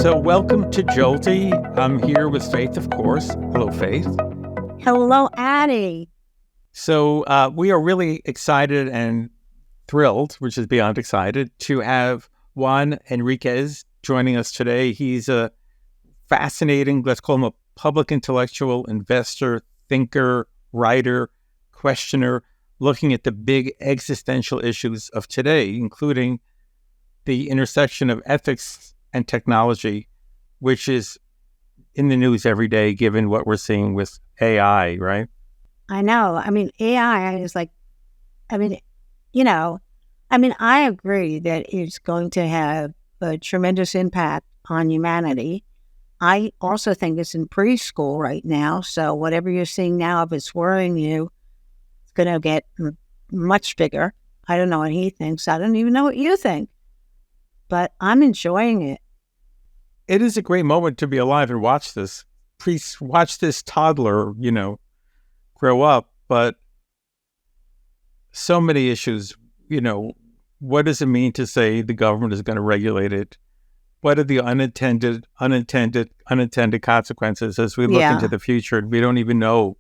So welcome to Jolty. I'm here with Faith, of course. Hello, Faith. Hello, Addie. So we are really excited and thrilled, which is beyond excited, to have Juan Enriquez joining us today. He's a fascinating, let's call him a public intellectual, investor, thinker, writer, questioner, looking at the big existential issues of today, including the intersection of ethics and technology, which is in the news every day, given what we're seeing with AI, right? I know. AI is like, I agree that it's going to have a tremendous impact on humanity. I also think it's in preschool right now. So whatever you're seeing now, if it's worrying you, it's going to get much bigger. I don't know what he thinks. I don't even know what you think. But I'm enjoying it. It is a great moment to be alive and watch this. Watch this toddler, grow up. But so many issues, what does it mean to say the government is going to regulate it? What are the unintended consequences as we look into the future? We don't even know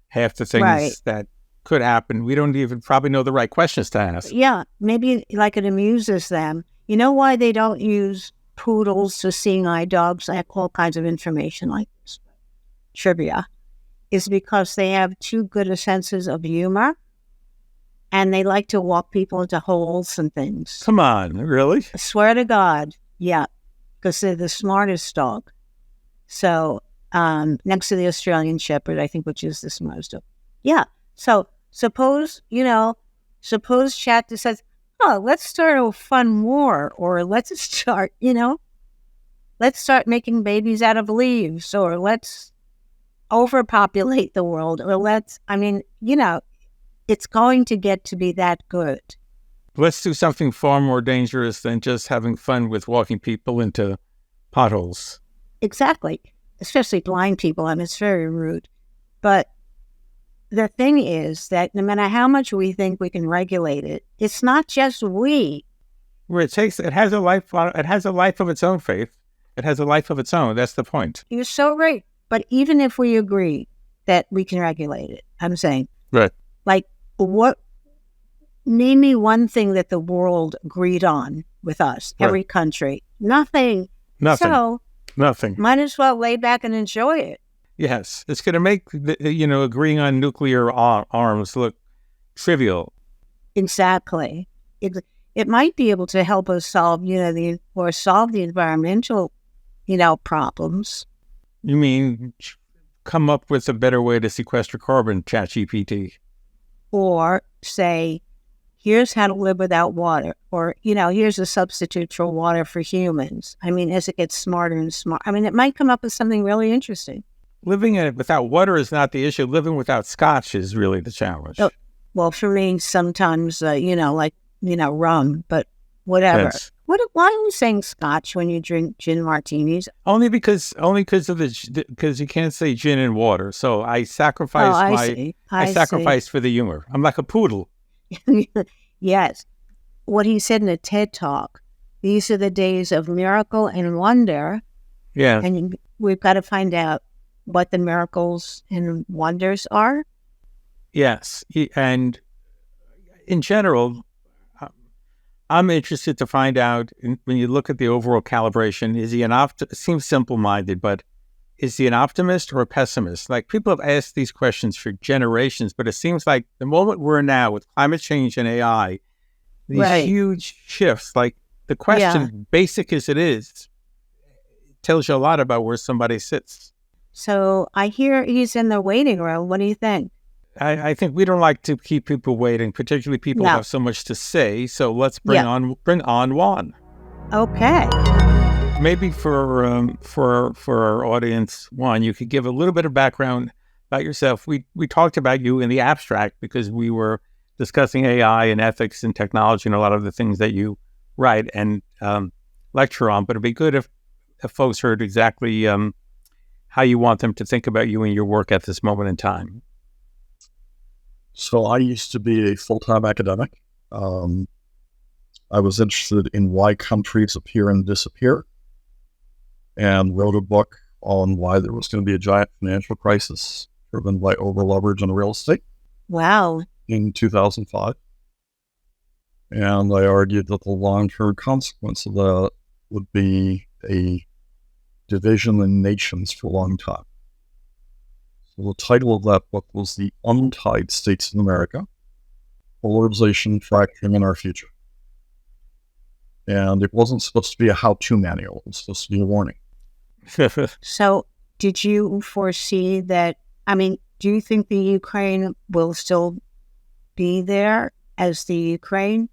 half the things that could happen. We don't even probably know the right questions to ask. Yeah, maybe like it amuses them. You know why they don't use poodles to seeing eye dogs? I have all kinds of information like this. Trivia is because they have too good a senses of humor and they like to walk people into holes and things. Come on, really? I swear to God. Yeah, because they're the smartest dog. So next to the Australian Shepherd, I think, which is the smartest dog. Yeah. So suppose chat just says, oh, let's start a fun war, or let's start making babies out of leaves, or let's overpopulate the world, or it's going to get to be that good. Let's do something far more dangerous than just having fun with walking people into potholes. Exactly. Especially blind people, and it's very rude. But the thing is that no matter how much we think we can regulate it, it's not just we. Where it has a life of its own, Faith. It has a life of its own. That's the point. You're so right. But even if we agree that we can regulate it, I'm saying, right. Like, name me one thing that the world agreed on with us, every country. Nothing. So, nothing. Might as well lay back and enjoy it. Yes, it's going to make agreeing on nuclear arms look trivial. Exactly. It might be able to help us solve the environmental problems. You mean come up with a better way to sequester carbon, ChatGPT? Or say, here's how to live without water, or here's a substitute for water for humans. As it gets smarter and smarter, it might come up with something really interesting. Living without water is not the issue. Living without scotch is really the challenge. Well, for me, sometimes, rum, but whatever. Yes. Why are you saying scotch when you drink gin martinis? Only because you can't say gin and water. So I sacrifice I sacrifice for the humor. I'm like a poodle. Yes. What he said in a TED Talk, these are the days of miracle and wonder. Yeah. And we've got to find out what the miracles and wonders are? Yes. And in general, I'm interested to find out, when you look at the overall calibration, is he it seems simple-minded, but is he an optimist or a pessimist? Like, people have asked these questions for generations, but it seems like the moment we're in now with climate change and AI, these huge shifts, like the question, basic as it is, tells you a lot about where somebody sits. So I hear he's in the waiting room. What do you think? I think we don't like to keep people waiting, particularly people who have so much to say. So let's bring on Juan. Okay. Maybe for our audience, Juan, you could give a little bit of background about yourself. We talked about you in the abstract because we were discussing AI and ethics and technology and a lot of the things that you write and lecture on. But it'd be good if folks heard exactly how you want them to think about you and your work at this moment in time. So I used to be a full-time academic. I was interested in why countries appear and disappear. and wrote a book on why there was going to be a giant financial crisis driven by over leverage in real estate. Wow. In 2005. And I argued that the long-term consequence of that would be a division in nations for a long time. So the title of that book was The Untied States in America, Polarization, Fracturing in Our Future. And it wasn't supposed to be a how-to manual. It was supposed to be a warning. So did you foresee that, do you think the Ukraine will still be there as the Ukraine?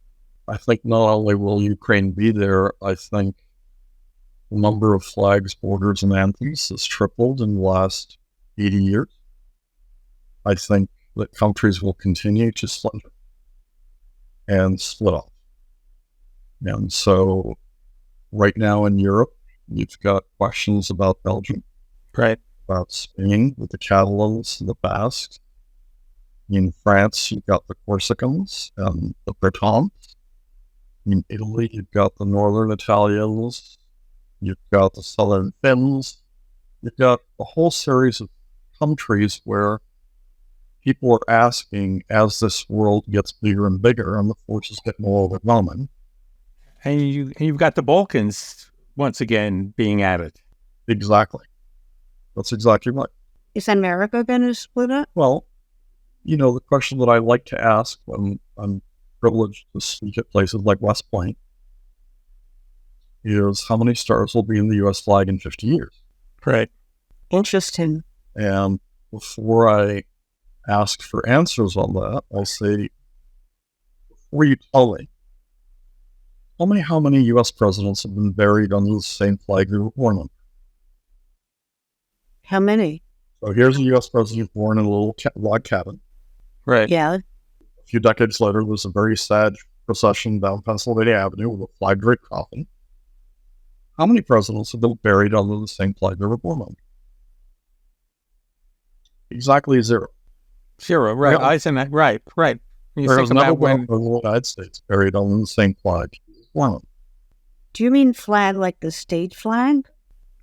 I think not only will Ukraine be there, I think the number of flags, borders, and anthems has tripled in the last 80 years. I think that countries will continue to splinter and split off. And so right now in Europe, you've got questions about Belgium, Right. about Spain with the Catalans and the Basques. In France, you've got the Corsicans and the Bretons. In Italy, you've got the Northern Italians. You've got the Southern Finns. You've got a whole series of countries where people are asking, as this world gets bigger and bigger and the forces get more overwhelming. And you've got the Balkans once again being added. Exactly. That's exactly right. Is America going to split up? Well, the question that I like to ask when I'm privileged to speak at places like West Point is how many stars will be in the U.S. flag in 50 years? Right. Interesting. And before I ask for answers on that, I'll say, before you tell me, tell me how many U.S. presidents have been buried under the same flag they were born under. How many? So here's a U.S. president born in a little log cabin. Right. Yeah. A few decades later, there's a very sad procession down Pennsylvania Avenue with a flag-draped coffin. How many presidents have been buried under the same flag they were born under? Exactly zero. Zero. Right. Yeah. Eisenhower. Right. Right. You There think has never about when. been a United States buried under the same flag. Wow. Do you mean flag like the state flag?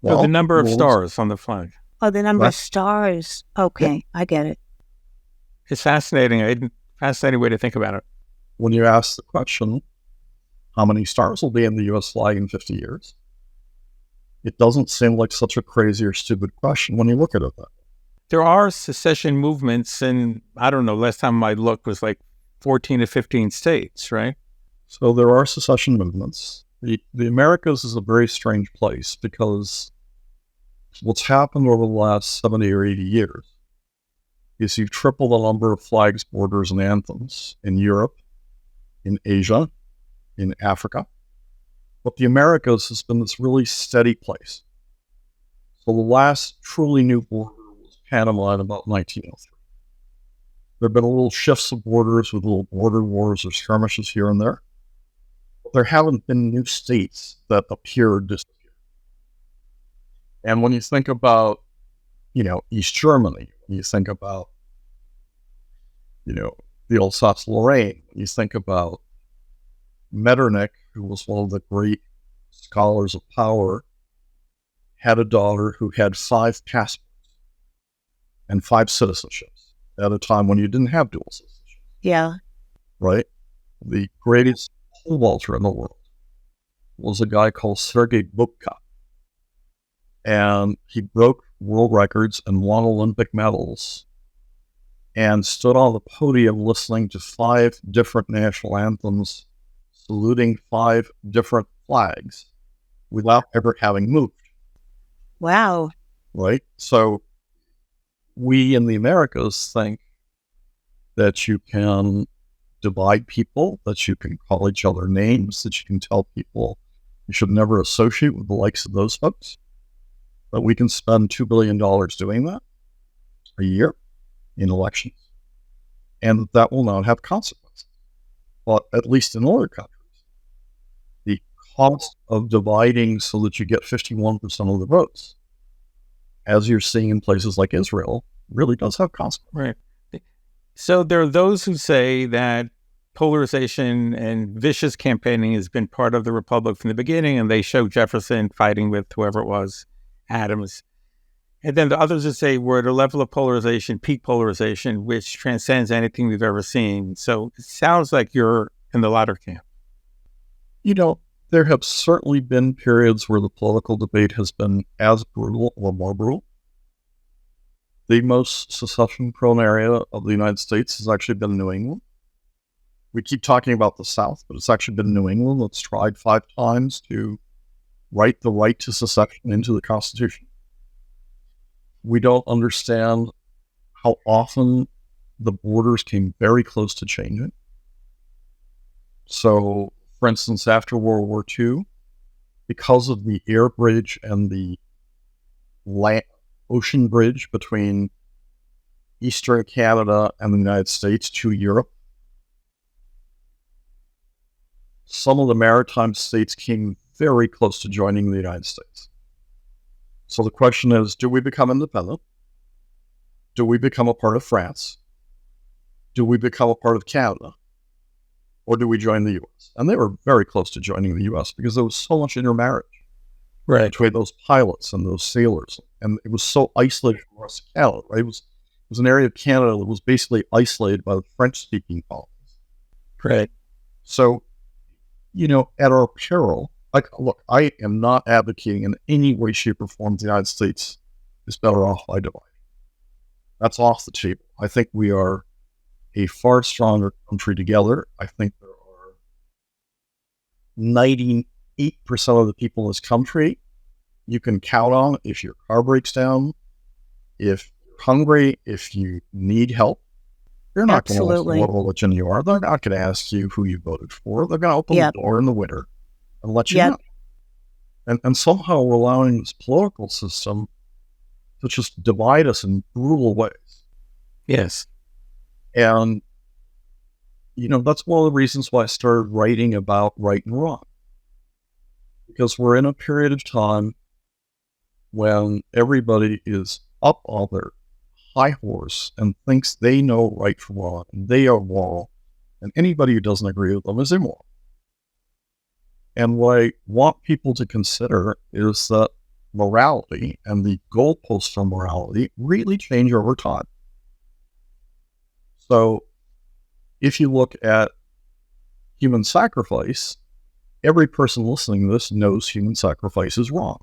No, the number of rules- stars on the flag. Oh, the number Right. of stars. Okay, I get it. It's fascinating. A fascinating way to think about it. When you ask the question, how many stars will be in the U.S. flag in 50 years? It doesn't seem like such a crazy or stupid question when you look at it that way. There are secession movements, and I don't know, last time I looked was like 14 to 15 states, right? So there are secession movements. The Americas is a very strange place because what's happened over the last 70 or 80 years is you've tripled the number of flags, borders, and anthems in Europe, in Asia, in Africa. But the Americas has been this really steady place. So the last truly new border was Panama in about 1903. There have been little shifts of borders with little border wars or skirmishes here and there. But there haven't been new states that appear or disappear. And when you think about, East Germany, when you think about, the Alsace-Lorraine, when you think about Metternich, who was one of the great scholars of power, had a daughter who had 5 passports and 5 citizenships at a time when you didn't have dual citizenship. Yeah. Right? The greatest pole vaulter in the world was a guy called Sergei Bubka. And he broke world records and won Olympic medals and stood on the podium listening to 5 different national anthems, saluting 5 different flags without ever having moved. Wow. Right? So we in the Americas think that you can divide people, that you can call each other names, that you can tell people you should never associate with the likes of those folks. But we can spend $2 billion doing that a year in elections, and that will not have consequences. But at least in other countries, the cost of dividing so that you get 51% of the votes, as you're seeing in places like Israel, really does have consequences. Right. So there are those who say that polarization and vicious campaigning has been part of the Republic from the beginning, and they show Jefferson fighting with whoever it was, Adams. And then the others would say we're at a level of polarization, peak polarization, which transcends anything we've ever seen. So it sounds like you're in the latter camp. There have certainly been periods where the political debate has been as brutal or more brutal. The most secession-prone area of the United States has actually been New England. We keep talking about the South, but it's actually been New England that's tried 5 times to write the right to secession into the Constitution. We don't understand how often the borders came very close to changing. So, for instance, after World War II, because of the air bridge and the ocean bridge between Eastern Canada and the United States to Europe, some of the maritime states came very close to joining the United States. So the question is, do we become independent? Do we become a part of France? Do we become a part of Canada? Or do we join the U.S.? And they were very close to joining the U.S. because there was so much intermarriage between those pilots and those sailors. And it was so isolated from the rest of Canada, right? It was an area of Canada that was basically isolated by the French-speaking colonies. Right. So, at our peril, look, I am not advocating in any way, shape, or form the United States is better off by dividing. That's off the table. I think we are a far stronger country together. I think there are 98% of the people in this country you can count on if your car breaks down, if you're hungry, if you need help. They're not going to ask you what religion you are. They're not going to ask you who you voted for. They're going to open the door in the winter and let you know. And somehow we're allowing this political system to just divide us in brutal ways. Yes. And, that's one of the reasons why I started writing about right and wrong. Because we're in a period of time when everybody is up on their high horse and thinks they know right from wrong, and they are moral, and anybody who doesn't agree with them is immoral. And what I want people to consider is that morality and the goalposts for morality really change over time. So if you look at human sacrifice, every person listening to this knows human sacrifice is wrong.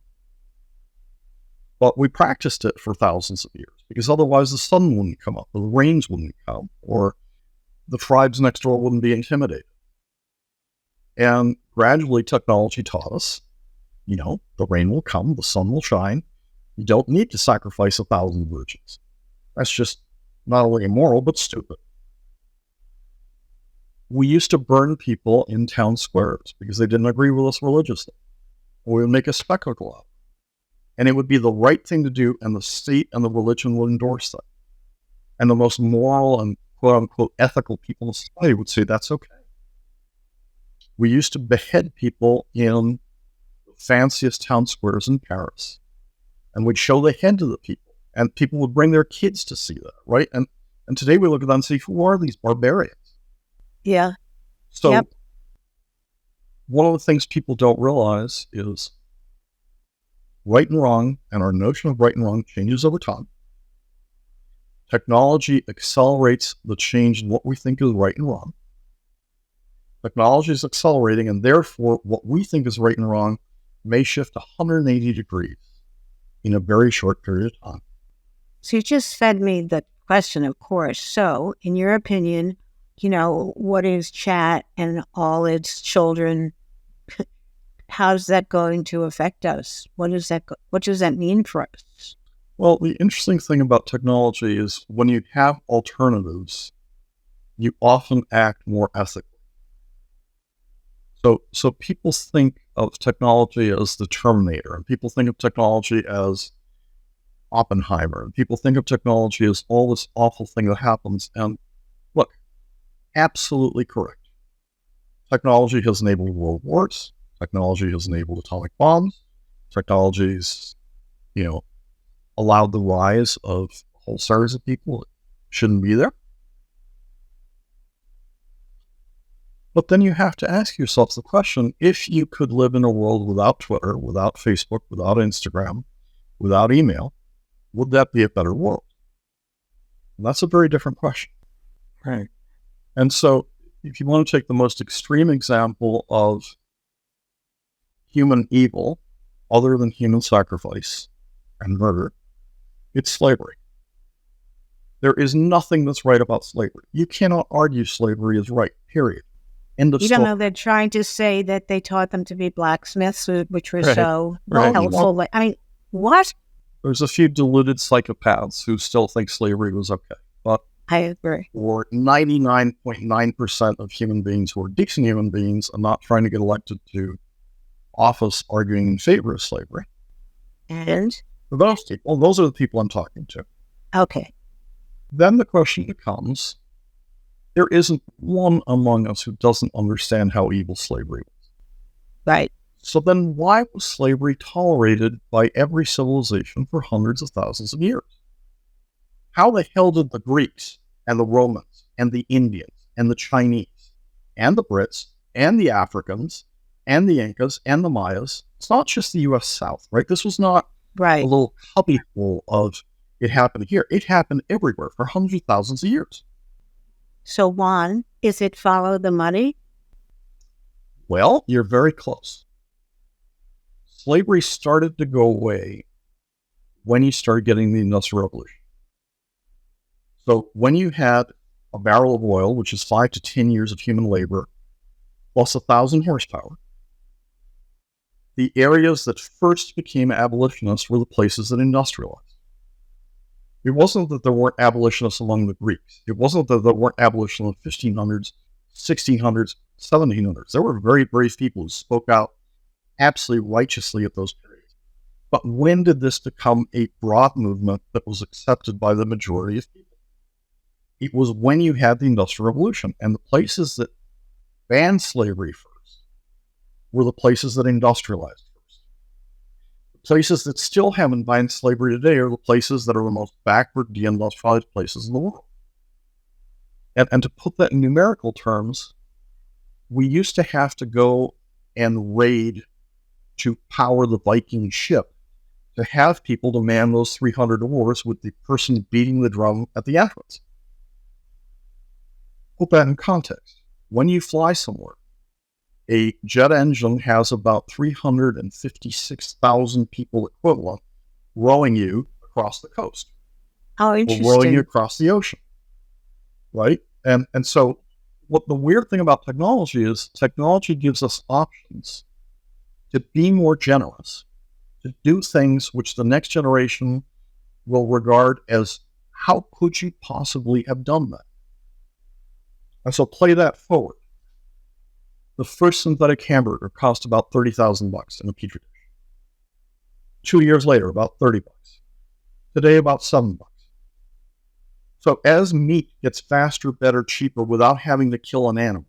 But we practiced it for thousands of years because otherwise the sun wouldn't come up, or the rains wouldn't come, or the tribes next door wouldn't be intimidated. And gradually technology taught us, the rain will come, the sun will shine. You don't need to sacrifice 1,000 virgins. That's just not only immoral, but stupid. We used to burn people in town squares because they didn't agree with us religiously. We would make a spectacle of it. And it would be the right thing to do, and the state and the religion would endorse that. And the most moral and quote-unquote ethical people in society would say that's okay. We used to behead people in the fanciest town squares in Paris. And we'd show the head to the people. And people would bring their kids to see that, right? And today we look at them and say, who are these barbarians? Yeah. So one of the things people don't realize is right and wrong, and our notion of right and wrong changes over time. Technology accelerates the change in what we think is right and wrong. Technology is accelerating, and therefore what we think is right and wrong may shift 180 degrees in a very short period of time. So you just fed me the question, of course. So in your opinion, what is chat and all its children? How's that going to affect us? What does that mean for us? Well, the interesting thing about technology is when you have alternatives, you often act more ethically. So people think of technology as the Terminator, and people think of technology as Oppenheimer, and people think of technology as all this awful thing that happens. And look, absolutely correct. Technology has enabled world wars. Technology has enabled atomic bombs. Technology's, allowed the rise of a whole series of people that shouldn't be there. But then you have to ask yourself the question, if you could live in a world without Twitter, without Facebook, without Instagram, without email, would that be a better world? And that's a very different question. Right. And so if you want to take the most extreme example of human evil, other than human sacrifice and murder, it's slavery. There is nothing that's right about slavery. You cannot argue slavery is right, period. End of Even story. though they're trying to say that they taught them to be blacksmiths, which was Right. so Right. helpful. I mean, what? There's a few deluded psychopaths who still think slavery was okay. But I agree. for 99.9% of human beings who are decent human beings and not trying to get elected to office arguing in favor of slavery, And, for those people, those are the people I'm talking to. okay. Then the question becomes, there isn't one among us who doesn't understand how evil slavery was. Right. So then why was slavery tolerated by every civilization for hundreds of thousands of years? How the hell did the Greeks and the Romans and the Indians and the Chinese and the Brits and the Africans and the Incas and the Mayas, it's not just the U.S. South, right? This was not Right. a little cubbyhole of it happened here. It happened everywhere for hundreds of thousands of years. So, Juan, is it follow the money? Well, you're very close. Slavery started to go away when you started getting the Industrial Revolution. So when you had a barrel of oil, which is 5 to 10 years of human labor, plus 1,000 horsepower, the areas that first became abolitionists were the places that industrialized. It wasn't that there weren't abolitionists among the Greeks. It wasn't that there weren't abolitionists in the 1500s, 1600s, 1700s. There were very brave people who spoke out absolutely righteously at those periods. But when did this become a broad movement that was accepted by the majority of people? It was when you had the Industrial Revolution, and the places that banned slavery first were the places that industrialized first. The places that still haven't banned slavery today are the places that are the most backward, deindustrialized places in the world. And to put that in numerical terms, we used to have to go and raid to power the Viking ship to have people to man those 300 oars with the person beating the drum at the entrance. Put that in context. When you fly somewhere, a jet engine has about 356,000 people equivalent rowing you across the coast. Oh, Or interesting. rowing you across the ocean, right? And so what the weird thing about technology is technology gives us options to be more generous, to do things which the next generation will regard as, how could you possibly have done that? And so play that forward. The first synthetic hamburger cost about $30,000 in a petri dish. 2 years later, about $30. Today, about $7. So as meat gets faster, better, cheaper without having to kill an animal,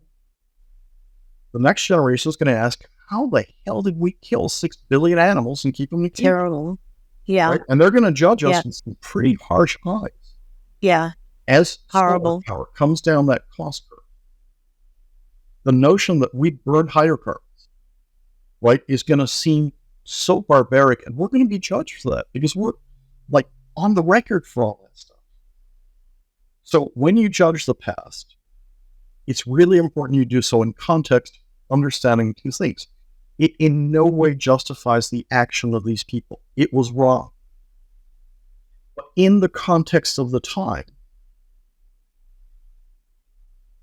the next generation is going to ask, how the hell did we kill 6 billion animals and keep them in keep? Terrible. Yeah. Right? And they're going to judge us Yeah. with some pretty harsh eyes. Yeah. As Horrible. solar power comes down that cost curve, the notion that we burn hydrocarbons, right, is going to seem so barbaric, and we're going to be judged for that because we're like on the record for all that stuff. So when you judge the past, it's really important you do so in context, understanding two things. It in no way justifies the action of these people. It was wrong. But in the context of the time,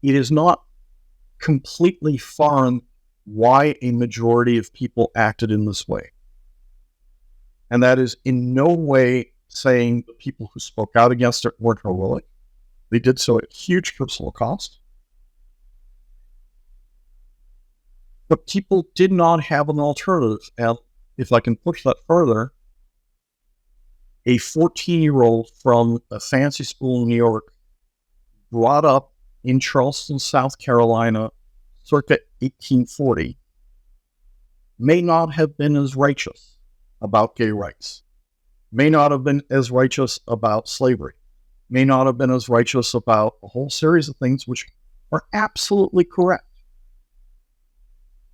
it is not completely foreign why a majority of people acted in this way. And that is in no way saying the people who spoke out against it weren't heroic. They did so at huge personal cost. But people did not have an alternative. And if I can push that further, a 14-year-old from a fancy school in New York, brought up in Charleston, South Carolina, circa 1840, may not have been as righteous about gay rights, may not have been as righteous about slavery, may not have been as righteous about a whole series of things which are absolutely correct.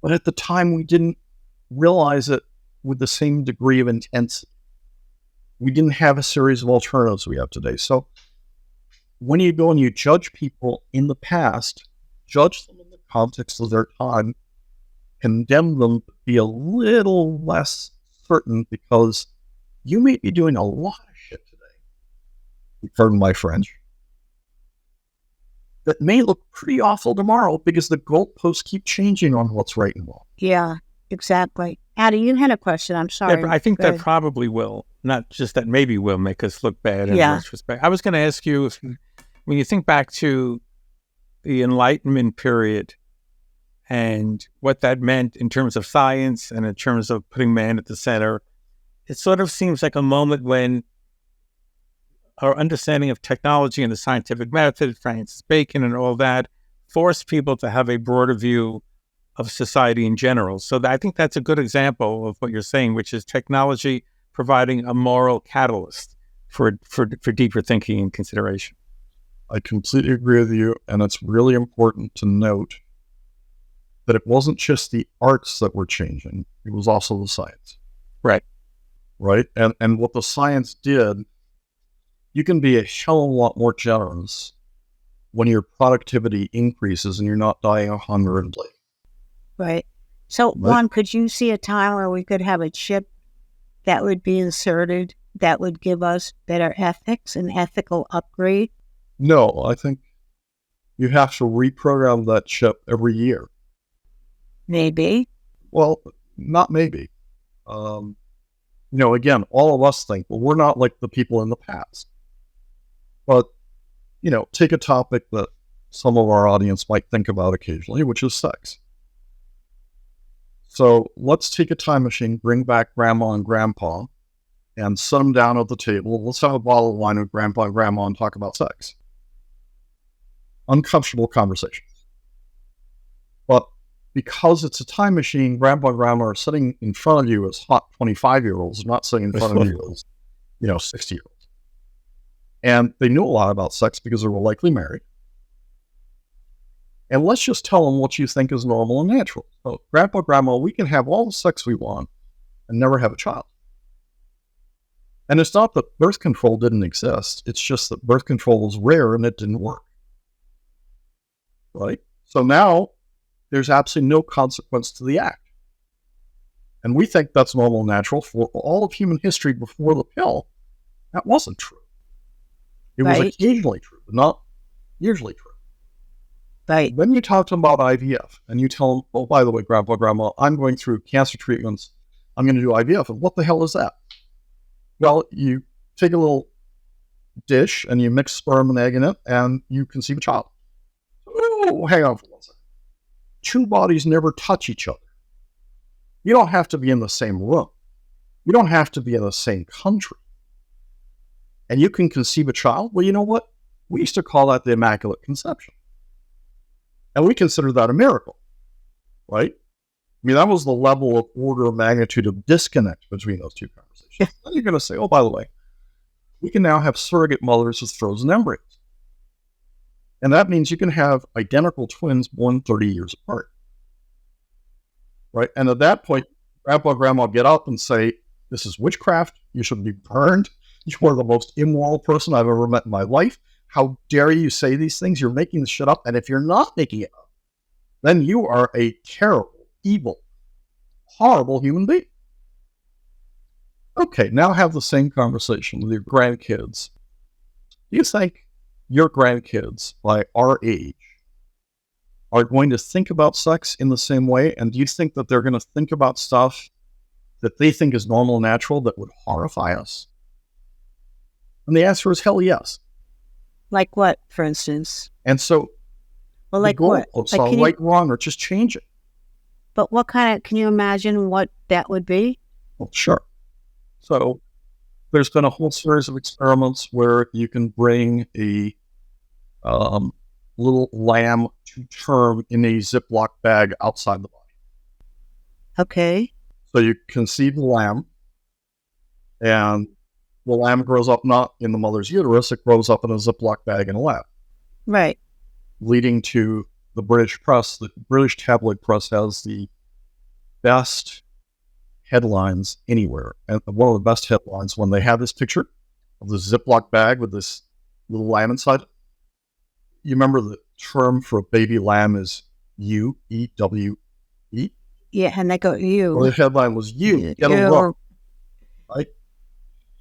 But at the time, we didn't realize it with the same degree of intensity. We didn't have a series of alternatives we have today. So when you go and you judge people in the past, judge them in the context of their time, condemn them to be a little less certain, because you may be doing a lot of shit today, pardon my French, that may look pretty awful tomorrow because the goalposts keep changing on what's right and wrong. Yeah, exactly. Addie, you had a question. I'm sorry. Yeah, I think Go that ahead. probably will, not just that maybe will make us look bad in Yeah. retrospect. I was going to ask you, when you think back to the Enlightenment period and what that meant in terms of science and in terms of putting man at the center, it sort of seems like a moment when our understanding of technology and the scientific method, Francis Bacon and all that, forced people to have a broader view of society in general. So I think that's a good example of what you're saying, which is technology providing a moral catalyst for deeper thinking and consideration. I completely agree with you, and it's really important to note that it wasn't just the arts that were changing, it was also the science. Right. Right? And what the science did, you can be a hell of a lot more generous when your productivity increases and you're not dying of hunger and plague. Right. So, Juan, could you see a time where we could have a chip that would be inserted that would give us better ethics and ethical upgrade? No, I think you have to reprogram that chip every year. Maybe. Well, not maybe. Again, all of us think, well, we're not like the people in the past. But, take a topic that some of our audience might think about occasionally, which is sex. So let's take a time machine, bring back grandma and grandpa, and sit them down at the table. Let's have a bottle of wine with grandpa and grandma and talk about sex. Uncomfortable conversations. But because it's a time machine, grandpa and grandma are sitting in front of you as hot 25-year-olds, not sitting in front of you as, 60-year-olds. And they knew a lot about sex because they were likely married. And let's just tell them what you think is normal and natural. So, grandpa, grandma, we can have all the sex we want and never have a child. And it's not that birth control didn't exist. It's just that birth control was rare and it didn't work. Right? So now there's absolutely no consequence to the act. And we think that's normal and natural. For all of human history before the pill, that wasn't true. It was occasionally true, but not usually true. Right. Then you talk to them about IVF, and you tell them, oh, by the way, grandpa, grandma, I'm going through cancer treatments. I'm going to do IVF. And what the hell is that? Well, you take a little dish, and you mix sperm and egg in it, and you conceive a child. Oh, hang on for 1 second. Two bodies never touch each other. You don't have to be in the same room. You don't have to be in the same country. And you can conceive a child? Well, you know what? We used to call that the Immaculate Conception. And we consider that a miracle, right? I mean, that was the level of order of magnitude of disconnect between those two conversations. Then you're going to say, oh, by the way, we can now have surrogate mothers with frozen embryos. And that means you can have identical twins born 30 years apart, right? And at that point, grandpa and grandma get up and say, this is witchcraft. You should be burned. You are the most immoral person I've ever met in my life. How dare you say these things? You're making this shit up. And if you're not making it up, then you are a terrible, evil, horrible human being. Okay, now have the same conversation with your grandkids. Do you think your grandkids, by our age, are going to think about sex in the same way? And do you think that they're going to think about stuff that they think is normal and natural that would horrify us? And the answer is hell yes. Like what, for instance? And so, well, like what? So right, wrong, or just change it. But what kind of, can you imagine what that would be? Well, sure. So there's been a whole series of experiments where you can bring a little lamb to term in a Ziploc bag outside the body. Okay. So you conceive the lamb, and the lamb grows up not in the mother's uterus, it grows up in a Ziploc bag in a lab. Right. Leading to the British press. The British tabloid press has the best headlines anywhere. And one of the best headlines, when they have this picture of the Ziploc bag with this little lamb inside it. You remember the term for a baby lamb is U-E-W-E? Yeah, and they go, you. Well, the headline was you. Get a Ew. rope. Right?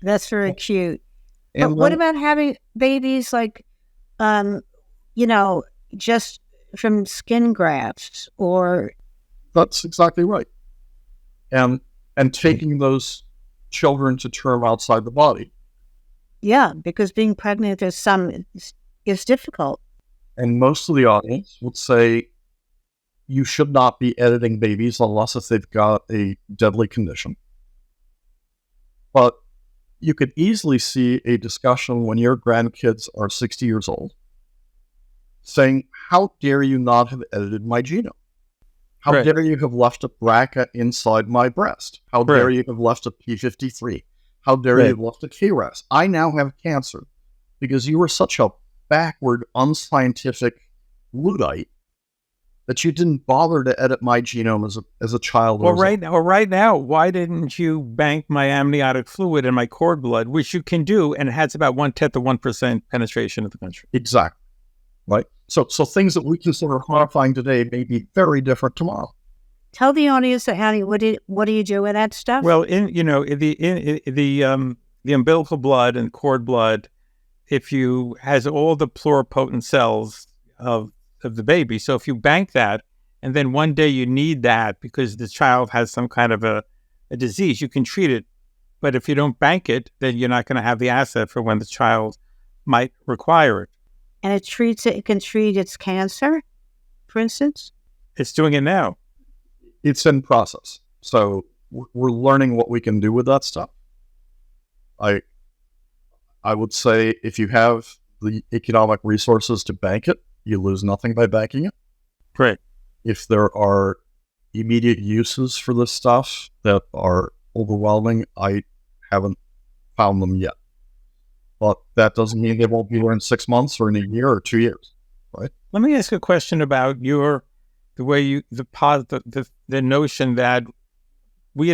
That's very cute. And But what about having babies like, just from skin grafts or... That's exactly right. And taking those children to term outside the body. Yeah, because being pregnant is difficult. And most of the audience would say you should not be editing babies unless if they've got a deadly condition. But you could easily see a discussion when your grandkids are 60 years old saying, how dare you not have edited my genome? How Right. dare you have left a BRCA inside my breast? How Right. dare you have left a P53? How dare you have left a KRAS? I now have cancer because you were such a backward, unscientific Luddite that you didn't bother to edit my genome as a child. Well, right now, why didn't you bank my amniotic fluid and my cord blood, which you can do, and it has about 1/10 of 1% penetration of the country. Exactly. Right. So things that we consider horrifying today may be very different tomorrow. Tell the audience, Hattie, what do you do with that stuff? Well, the umbilical blood and cord blood, has all the pluripotent cells of the baby. So if you bank that, and then one day you need that because the child has some kind of a disease, you can treat it. But if you don't bank it, then you're not going to have the asset for when the child might require it. And it can treat its cancer, for instance? It's doing it now. It's in process. So we're learning what we can do with that stuff. I would say if you have the economic resources to bank it, you lose nothing by banking it. Great. If there are immediate uses for this stuff that are overwhelming, I haven't found them yet. But that doesn't mean they won't be here in 6 months or in a year or 2 years, right? Let me ask a question about the notion that we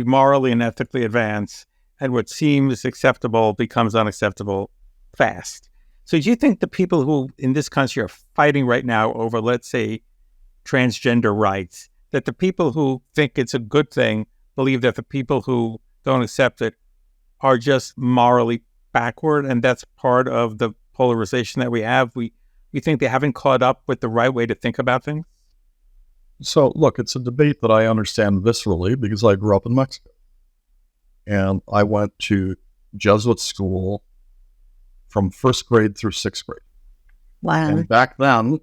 morally and ethically advance, and what seems acceptable becomes unacceptable fast. So do you think the people who in this country are fighting right now over, let's say, transgender rights, that the people who think it's a good thing believe that the people who don't accept it are just morally backward, and that's part of the polarization that we have? We think they haven't caught up with the right way to think about things? So, look, it's a debate that I understand viscerally because I grew up in Mexico. And I went to Jesuit school from 1st grade through 6th grade. Wow. And back then,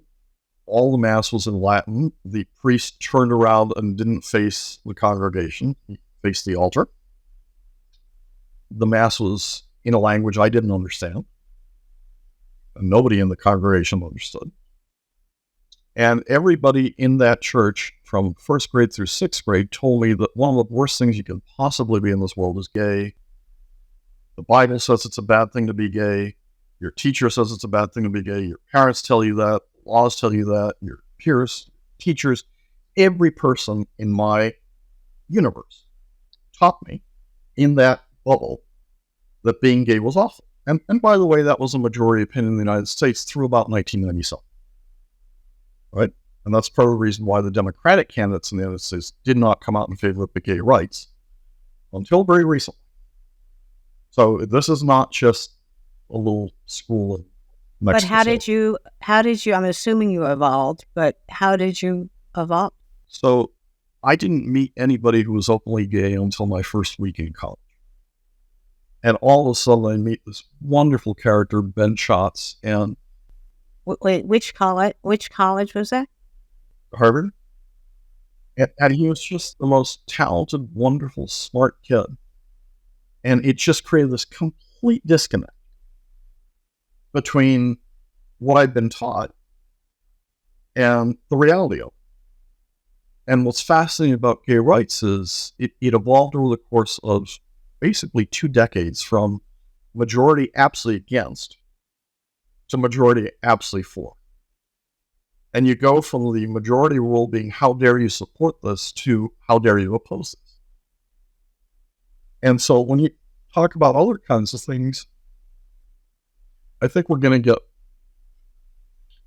all the Mass was in Latin. The priest turned around and didn't face the congregation. He faced the altar. The Mass was in a language I didn't understand. And nobody in the congregation understood. And everybody in that church from 1st grade through 6th grade told me that one of the worst things you could possibly be in this world is gay. The Bible says it's a bad thing to be gay. Your teacher says it's a bad thing to be gay. Your parents tell you that. Laws tell you that. Your peers, teachers, every person in my universe taught me in that bubble that being gay was awful. And by the way, that was a majority opinion in the United States through about 1997. Right? And that's part of the reason why the Democratic candidates in the United States did not come out in favor of the gay rights until very recently. So this is not just a little school in Mexico. But how did you, I'm assuming you evolved, but how did you evolve? So I didn't meet anybody who was openly gay until my first week in college. And all of a sudden I meet this wonderful character, Ben Schatz, and Wait, which college was that? Harvard. And he was just the most talented, wonderful, smart kid. And it just created this complete disconnect between what I'd been taught and the reality of it. And what's fascinating about gay rights is it evolved over the course of basically 2 decades from majority absolutely against to majority absolutely for. And you go from the majority rule being, how dare you support this, to how dare you oppose this. And so when you talk about other kinds of things, I think we're going to get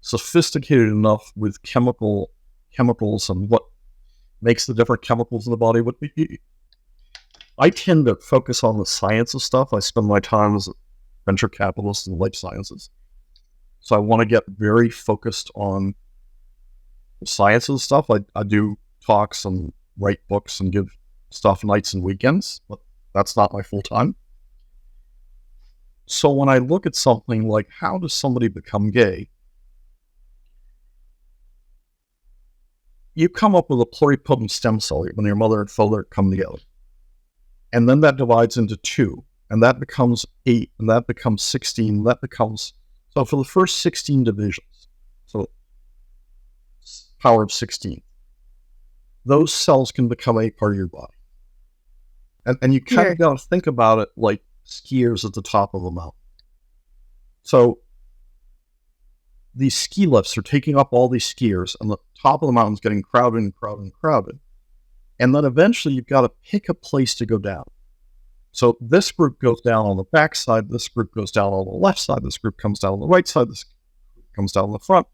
sophisticated enough with chemicals and what makes the different chemicals in the body. I tend to focus on the science of stuff. I spend my time as a venture capitalist in life sciences. So I want to get very focused on the science of the stuff. I do talks and write books and give stuff nights and weekends, but that's not my full time. So when I look at something like, how does somebody become gay? You come up with a pluripotent stem cell when your mother and father come together. And then that divides into 2, and that becomes 8, and that becomes 16, so for the first 16 divisions, so power of 16, those cells can become a part of your body. And you kind of got to think about it like skiers at the top of a mountain. So these ski lifts are taking up all these skiers, and the top of the mountain's getting crowded and crowded and crowded. And then eventually you've got to pick a place to go down. So this group goes down on the back side, this group goes down on the left side, this group comes down on the right side, this group comes down on the front.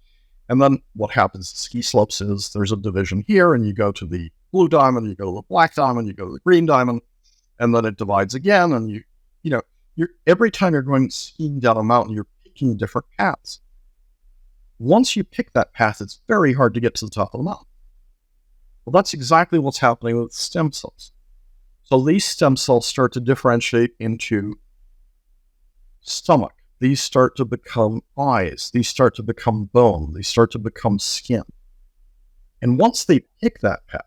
And then what happens at ski slopes is there's a division here, and you go to the blue diamond, you go to the black diamond, you go to the green diamond, and then it divides again. And you're every time you're going skiing down a mountain, you're picking different paths. Once you pick that path, it's very hard to get to the top of the mountain. Well, that's exactly what's happening with stem cells. So these stem cells start to differentiate into stomach. These start to become eyes. These start to become bone. They start to become skin. And once they pick that path,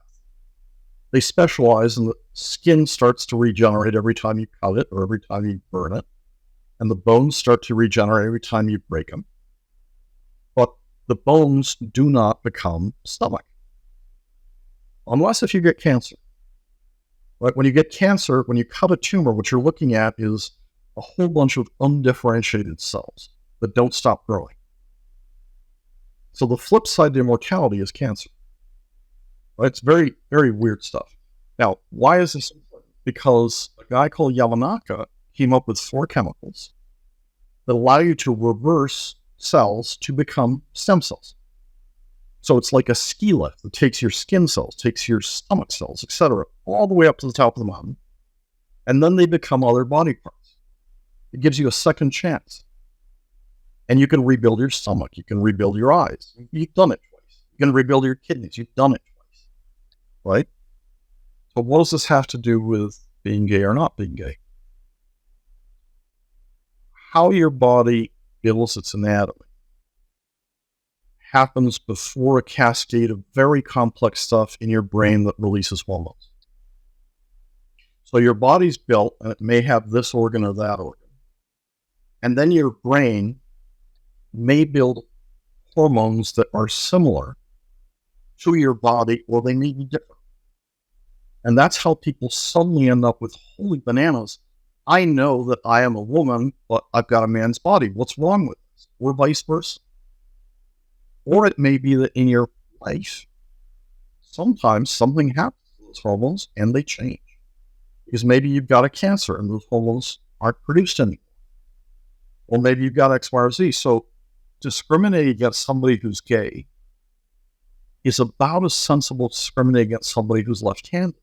they specialize, and the skin starts to regenerate every time you cut it or every time you burn it. And the bones start to regenerate every time you break them. But the bones do not become stomach. Unless if you get cancer. Right? When you get cancer, when you cut a tumor, what you're looking at is a whole bunch of undifferentiated cells that don't stop growing. So the flip side to immortality is cancer. Right? It's very, very weird stuff. Now, why is this important? Because a guy called Yamanaka came up with 4 chemicals that allow you to reverse cells to become stem cells. So it's like a ski lift that takes your skin cells, takes your stomach cells, etc., all the way up to the top of the mountain, and then they become other body parts. It gives you a second chance. And you can rebuild your stomach. You can rebuild your eyes. You've done it twice. You can rebuild your kidneys. You've done it twice. Right? So what does this have to do with being gay or not being gay? How your body builds its anatomy happens before a cascade of very complex stuff in your brain that releases hormones. So your body's built, and it may have this organ or that organ. And then your brain may build hormones that are similar to your body, or they may be different. And that's how people suddenly end up with, holy bananas, I know that I am a woman, but I've got a man's body. What's wrong with this? Or vice versa. Or it may be that in your life, sometimes something happens to those hormones and they change. Because maybe you've got a cancer and those hormones aren't produced anymore. Or maybe you've got X, Y, or Z. So discriminating against somebody who's gay is about as sensible as discriminating against somebody who's left-handed.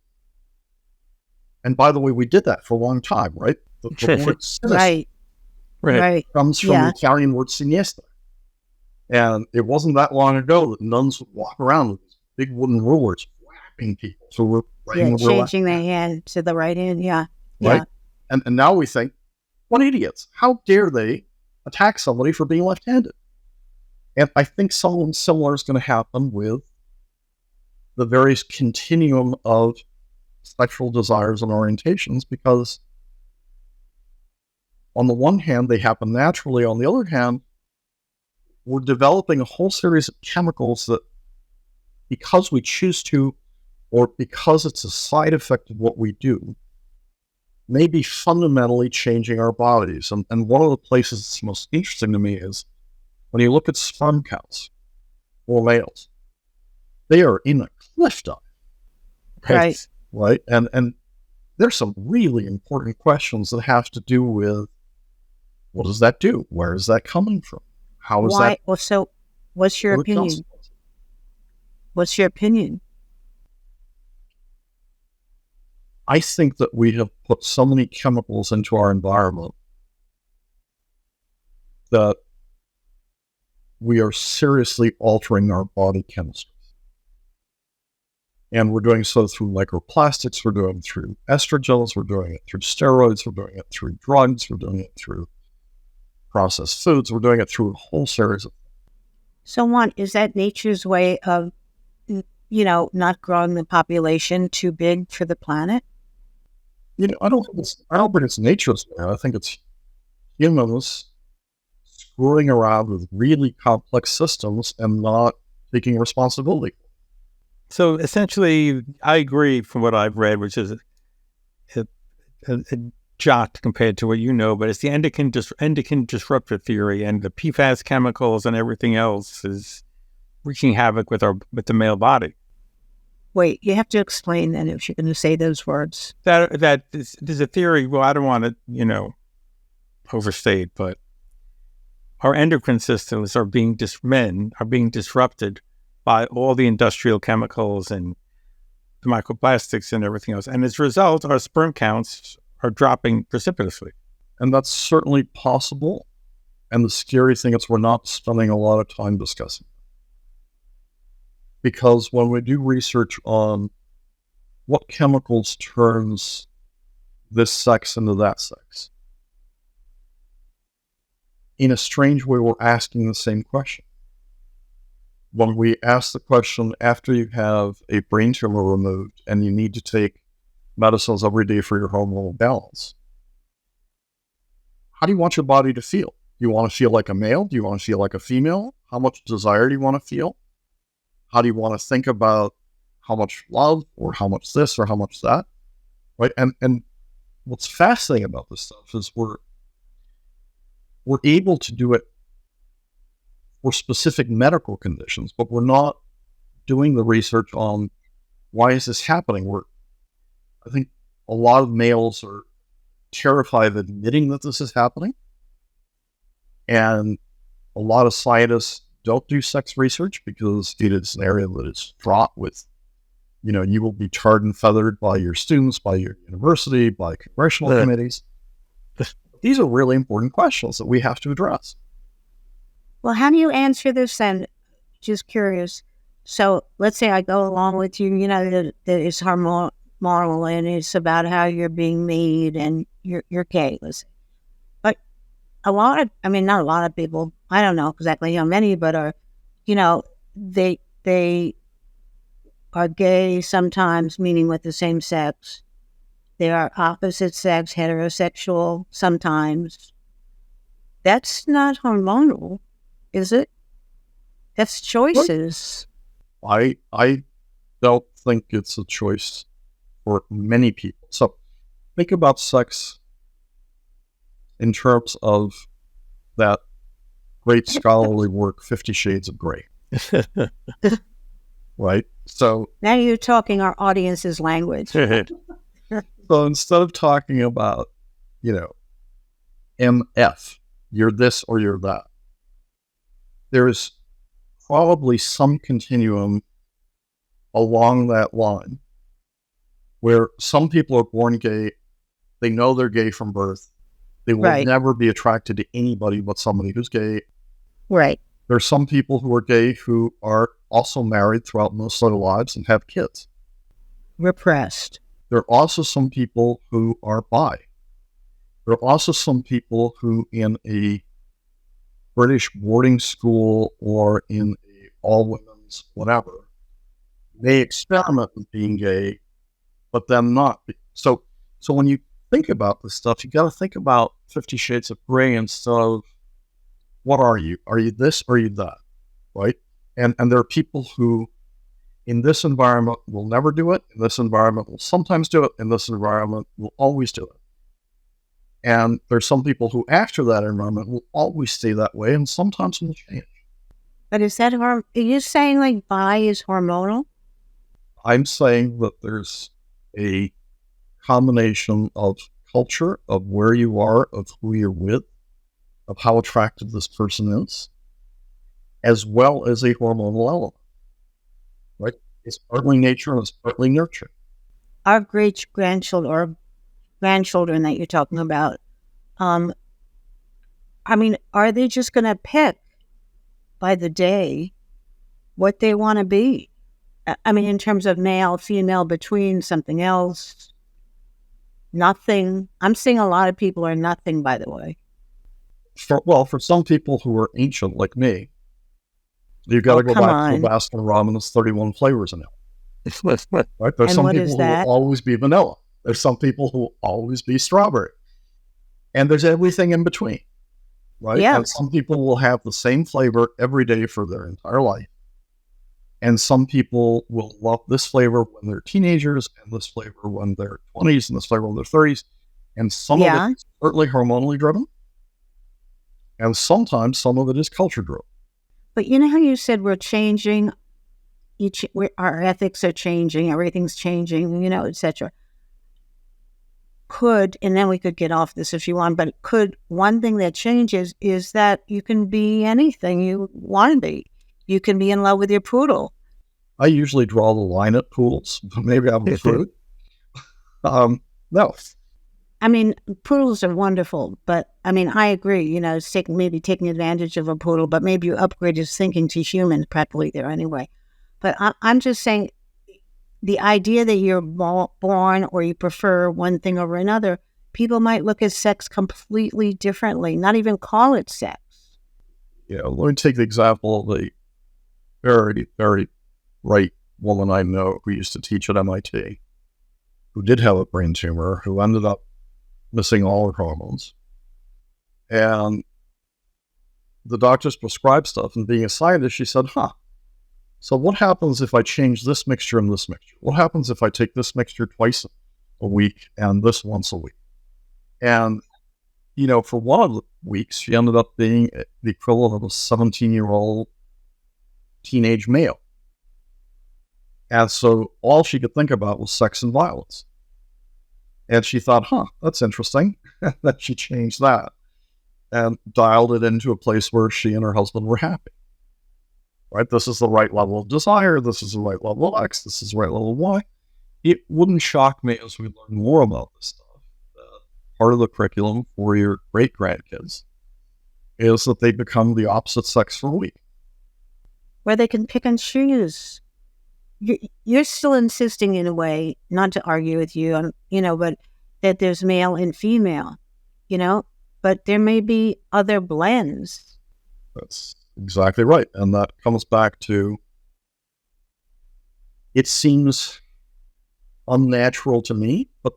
And by the way, we did that for a long time, right? The word sinister Right. comes from the Italian word sinistra. And it wasn't that long ago that nuns would walk around with these big wooden rulers whapping people. So we're changing their hand to the right hand, right? Yeah. And now we think, what idiots. How dare they attack somebody for being left-handed? And I think something similar is going to happen with the various continuum of sexual desires and orientations, because on the one hand, they happen naturally. On the other hand, we're developing a whole series of chemicals that, because we choose to, or because it's a side effect of what we do, may be fundamentally changing our bodies. And one of the places that's most interesting to me is when you look at sperm counts. or males. They are in a cliff dive, Right. right? And there's some really important questions that have to do with, what does that do? Where is that coming from? How is Why? that? Well, so what's your opinion? What's your opinion? I think that we have put so many chemicals into our environment that we are seriously altering our body chemistry. And we're doing so through microplastics, we're doing it through estrogens, we're doing it through steroids, we're doing it through drugs, we're doing it through processed foods, we're doing it through a whole series of. So, Juan, is that nature's way of, not growing the population too big for the planet? I don't think it's nature's way. I think it's humans screwing around with really complex systems and not taking responsibility. So essentially, I agree from what I've read, which is a jot compared to what you know, but it's the endocrine disruptor theory, and the PFAS chemicals and everything else is wreaking havoc with the male body. Wait, you have to explain then if you're going to say those words. There's a theory. Well, I don't want to, overstate, but our endocrine systems are being disrupted by all the industrial chemicals and the microplastics and everything else. And as a result, our sperm counts are dropping precipitously. And that's certainly possible. And the scary thing is we're not spending a lot of time discussing it. Because when we do research on what chemicals turns this sex into that sex, in a strange way, we're asking the same question. When we ask the question after you have a brain tumor removed and you need to take medicines every day for your hormonal balance, how do you want your body to feel? Do you want to feel like a male? Do you want to feel like a female? How much desire do you want to feel? How do you want to think about how much love or how much this or how much that? Right? And what's fascinating about this stuff is we're able to do it for specific medical conditions, but we're not doing the research on why is this happening. I think a lot of males are terrified of admitting that this is happening. And a lot of scientists don't do sex research because it is an area that is fraught with, you will be tarred and feathered by your students, by your university, by congressional committees. These are really important questions that we have to address. Well, how do you answer this then? Just curious. So let's say I go along with you, that it's hormonal and it's about how you're being made and you're gay, listen. But not a lot of people, I don't know exactly how many, but are, they are gay sometimes, meaning with the same sex. They are opposite sex, heterosexual sometimes. That's not hormonal, is it? That's choices. I don't think it's a choice for many people. So think about sex in terms of that great scholarly work, 50 Shades of Grey. Right? So now you're talking our audience's language. So instead of talking about, MF, you're this or you're that, there's probably some continuum along that line where some people are born gay, they know they're gay from birth, they will never be attracted to anybody but somebody who's gay. Right. There's some people who are gay who are also married throughout most of their lives and have kids. Repressed. There are also some people who are bi. There are also some people who in a British boarding school or in a all-women's whatever, they experiment with being gay, but then not. So when you think about this stuff, you got to think about 50 Shades of Grey instead of what are you? Are you this or are you that? Right? And there are people who in this environment will never do it. In this environment will sometimes do it. In this environment will always do it. And there's some people who after that environment will always stay that way and sometimes will change. But is that are you saying like bi is hormonal? I'm saying that there's a combination of culture, of where you are, of who you're with, of how attractive this person is, as well as a hormonal element, right? It's partly nature and it's partly nurture. Our great grandchildren or grandchildren that you're talking about, I mean, are they just going to pick by the day what they want to be? I mean, in terms of male, female, between something else, nothing. I'm seeing a lot of people are nothing, by the way. For some people who are ancient like me, you've got to go come back to on. the Baskin Robbins 31 flavors in it. Right? There's And some what is people who will that? always be vanilla. There's some people who will always be strawberry. And there's everything in between, right? Yeah. And some people will have the same flavor every day for their entire life. And some people will love this flavor when they're teenagers, and this flavor when they're 20s, and this flavor when they're 30s. And some of Yeah. it is certainly hormonally driven. And sometimes some of it is culture driven. But you know how you said we're changing, our ethics are changing, everything's changing, etc. Could, and then we could get off this if you want, but could one thing that changes is that you can be anything you want to be. You can be in love with your poodle. I usually draw the line at poodles, but maybe I'm a fruit. No. I mean, poodles are wonderful, but I mean, I agree, it's maybe taking advantage of a poodle, but maybe you upgrade his thinking to human practically there anyway. But I'm just saying the idea that you're born or you prefer one thing over another, people might look at sex completely differently, not even call it sex. Yeah, let me take the example of a very, very bright woman I know who used to teach at MIT, who did have a brain tumor, who ended up missing all her hormones. And the doctors prescribed stuff, and being a scientist, she said, so what happens if I change this mixture and this mixture? What happens if I take this mixture twice a week and this once a week? And, for one of the weeks, she ended up being the equivalent of a 17-year-old teenage male. And so all she could think about was sex and violence. And she thought, that's interesting. Then she changed that and dialed it into a place where she and her husband were happy. Right? This is the right level of desire. This is the right level of X. This is the right level of Y. It wouldn't shock me as we learn more about this stuff. Part of the curriculum for your great-grandkids is that they become the opposite sex for a week. Where they can pick and choose. You're still insisting in a way, not to argue with you, but that there's male and female, but there may be other blends. That's exactly right. And that comes back to, it seems unnatural to me, but,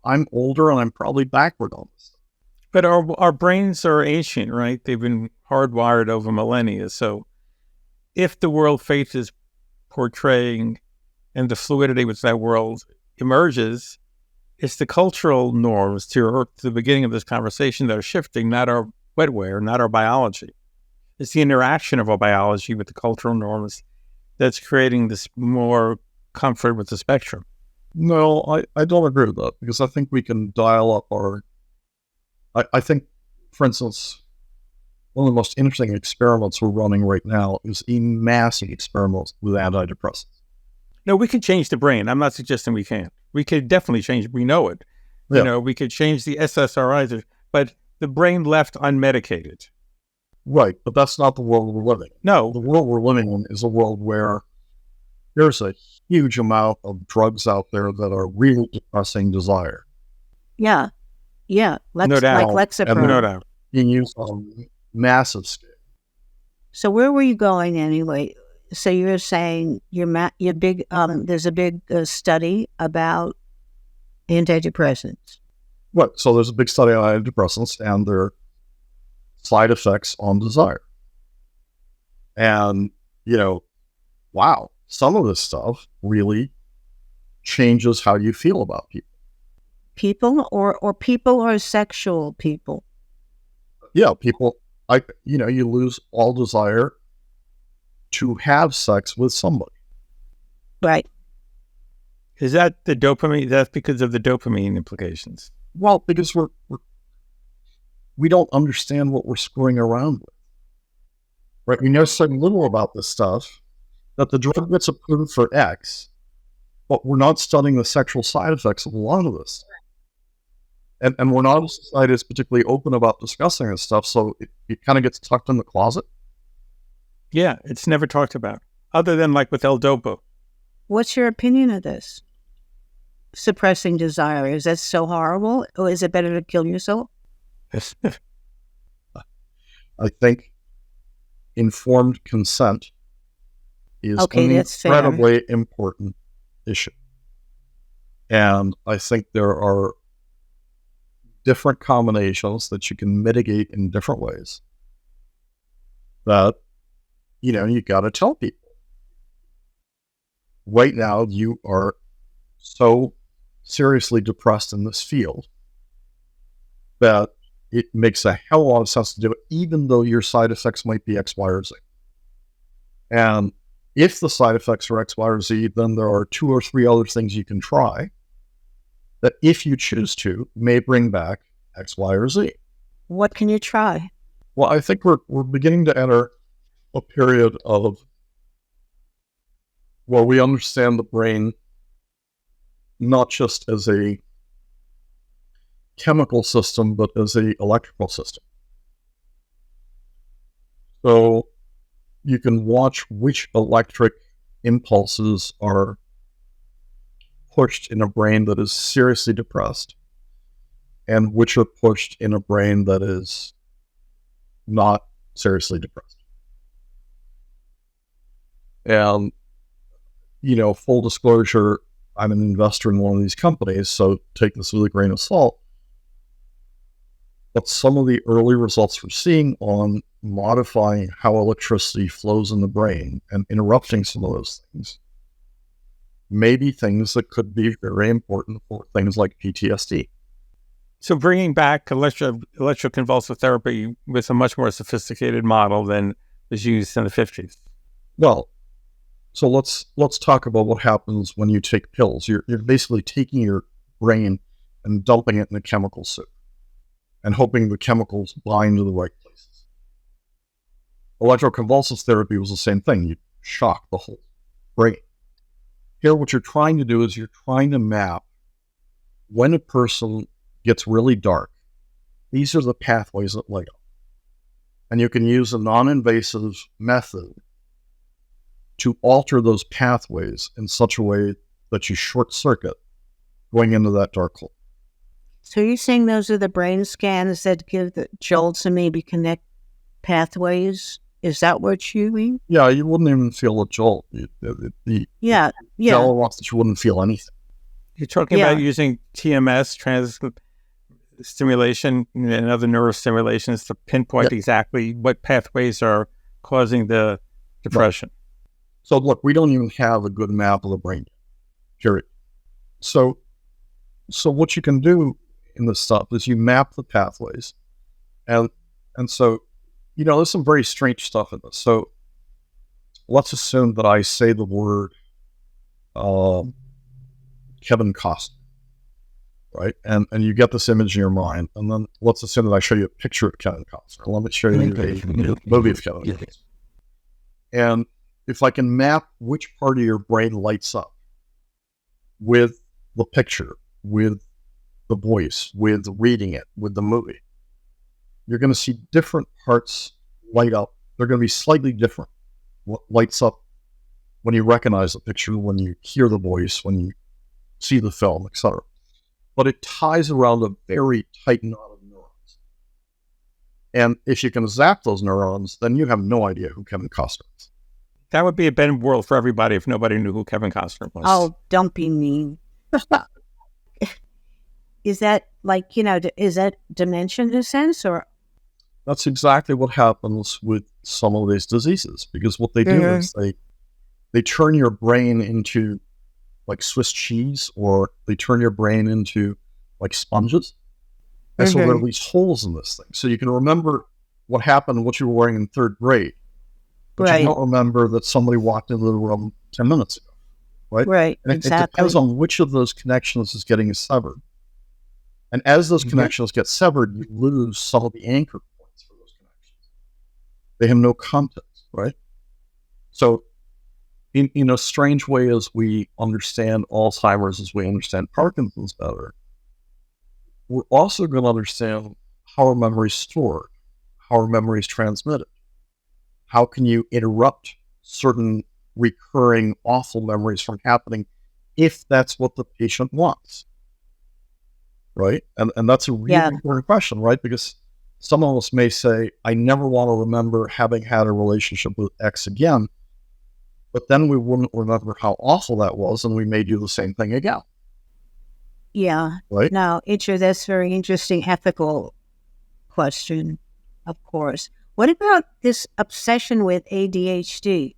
I'm older and I'm probably backward on this. But our brains are ancient, right? They've been hardwired over millennia. So if the world Faith is portraying and the fluidity which that world emerges, it's the cultural norms to the beginning of this conversation that are shifting, not our wetware, not our biology. It's the interaction of our biology with the cultural norms that's creating this more comfort with the spectrum. No, I don't agree with that, because I think we can dial up our... I think, for instance, one of the most interesting experiments we're running right now is a massive experiment with antidepressants. No, we can change the brain. I'm not suggesting we can't. We could definitely change it. We know it. Yeah. We could change the SSRIs, but the brain left unmedicated. Right, but that's not the world we're living in. No. The world we're living in is a world where there's a huge amount of drugs out there that are really depressing desire. Yeah. Yeah. No doubt. Like Lexapro. No doubt. Being used on a massive scale. So where were you going anyway? So you're saying you're big. There's a big study about antidepressants. Right. So there's a big study on antidepressants and their side effects on desire. And, wow, some of this stuff really changes how you feel about people. People or people or sexual people? Yeah, people, you lose all desire to have sex with somebody. Right. Is that the dopamine? That's because of the dopamine implications. Well, because we don't understand what we're screwing around with. Right? We know so little about this stuff that the drug gets approved for X, but we're not studying the sexual side effects of a lot of this. And we're not a society that's particularly open about discussing this stuff, so it kind of gets tucked in the closet. Yeah, it's never talked about, other than like with L-Dopa. What's your opinion of this? Suppressing desire, is that so horrible? Or is it better to kill yourself? I think informed consent is an that's incredibly important issue. And I think there are different combinations that you can mitigate in different ways that, you got to tell people. Right now, you are so seriously depressed in this field that it makes a hell of a lot of sense to do it, even though your side effects might be X, Y, or Z. And if the side effects are X, Y, or Z, then there are 2 or 3 other things you can try that, if you choose to, may bring back X, Y, or Z. What can you try? Well, I think we're beginning to enter a period of where we understand the brain not just as a chemical system, but as an electrical system. So you can watch which electric impulses are pushed in a brain that is seriously depressed and which are pushed in a brain that is not seriously depressed. And, full disclosure, I'm an investor in one of these companies, so take this with a grain of salt. But some of the early results we're seeing on modifying how electricity flows in the brain and interrupting some of those things may be things that could be very important for things like PTSD. So bringing back electroconvulsive therapy with a much more sophisticated model than was used in the 50s. Well, so let's talk about what happens when you take pills. You're basically taking your brain and dumping it in a chemical soup and hoping the chemicals bind to the right places. Electroconvulsive therapy was the same thing. You shock the whole brain. Here, what you're trying to do is you're trying to map when a person gets really dark. These are the pathways that light up. And you can use a non-invasive method to alter those pathways in such a way that you short circuit going into that dark hole. So you're saying those are the brain scans that give the jolts and maybe connect pathways? Is that what you mean? Yeah, you wouldn't even feel a jolt. Yeah. Tell us that you wouldn't feel anything. You're talking about using TMS, trans stimulation, and other neurostimulations to pinpoint exactly what pathways are causing the depression. So look, we don't even have a good map of the brain, period. So what you can do in this stuff is you map the pathways. And so, there's some very strange stuff in this. So let's assume that I say the word Kevin Costner, right? And you get this image in your mind. And then let's assume that I show you a picture of Kevin Costner. Let me show you a movie of Kevin Costner. And if I can map which part of your brain lights up with the picture, with the voice, with reading it, with the movie, you're going to see different parts light up. They're going to be slightly different. What lights up when you recognize the picture, when you hear the voice, when you see the film, etc. But it ties around a very tight knot of neurons. And if you can zap those neurons, then you have no idea who Kevin Costner is. That would be a better world for everybody if nobody knew who Kevin Costner was. Oh, don't be mean. Is that is that dementia in a sense, or? That's exactly what happens with some of these diseases, because what they do is they turn your brain into like Swiss cheese, or they turn your brain into like sponges. And so there are these holes in this thing. So you can remember what happened, what you were wearing in 3rd grade. but you Right. don't remember that somebody walked into the room 10 minutes ago, right? Right. And it depends on which of those connections is getting severed. And as those connections get severed, you lose some of the anchor points for those connections. They have no context, right? So in a strange way, as we understand Alzheimer's, as we understand Parkinson's better, we're also going to understand how our memory is stored, how our memory is transmitted. How can you interrupt certain recurring awful memories from happening if that's what the patient wants, right? And that's a really important question, right? Because some of us may say, I never want to remember having had a relationship with X again, but then we wouldn't remember how awful that was, and we may do the same thing again. Yeah. Right? Now, that's very interesting ethical question, of course. What about this obsession with ADHD?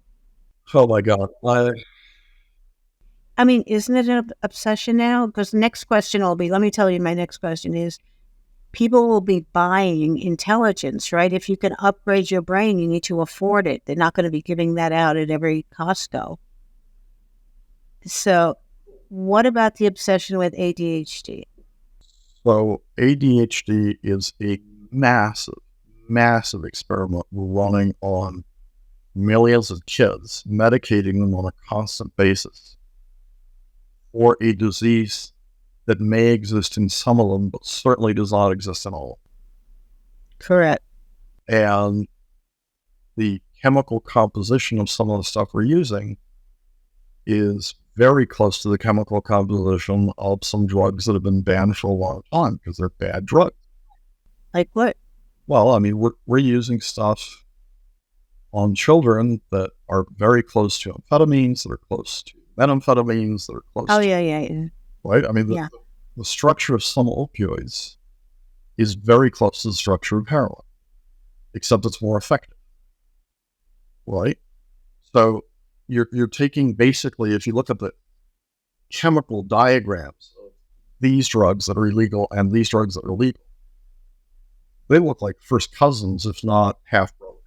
Oh my God. I mean, isn't it an obsession now? Because the next question will be, let me tell you, my next question is, people will be buying intelligence, right? If you can upgrade your brain, you need to afford it. They're not going to be giving that out at every Costco. So what about the obsession with ADHD? So ADHD is a massive, massive experiment we're running on millions of kids, medicating them on a constant basis for a disease that may exist in some of them, but certainly does not exist in all. Correct. And the chemical composition of some of the stuff we're using is very close to the chemical composition of some drugs that have been banned for a long time because they're bad drugs. Like what? Well, I mean, we're using stuff on children that are very close to amphetamines, that are close to methamphetamines, that are close to... Yeah. Right? I mean, the structure of some opioids is very close to the structure of heroin, except it's more effective. Right? So you're taking, basically, if you look at the chemical diagrams of these drugs that are illegal and these drugs that are legal, they look like first cousins, if not half brothers.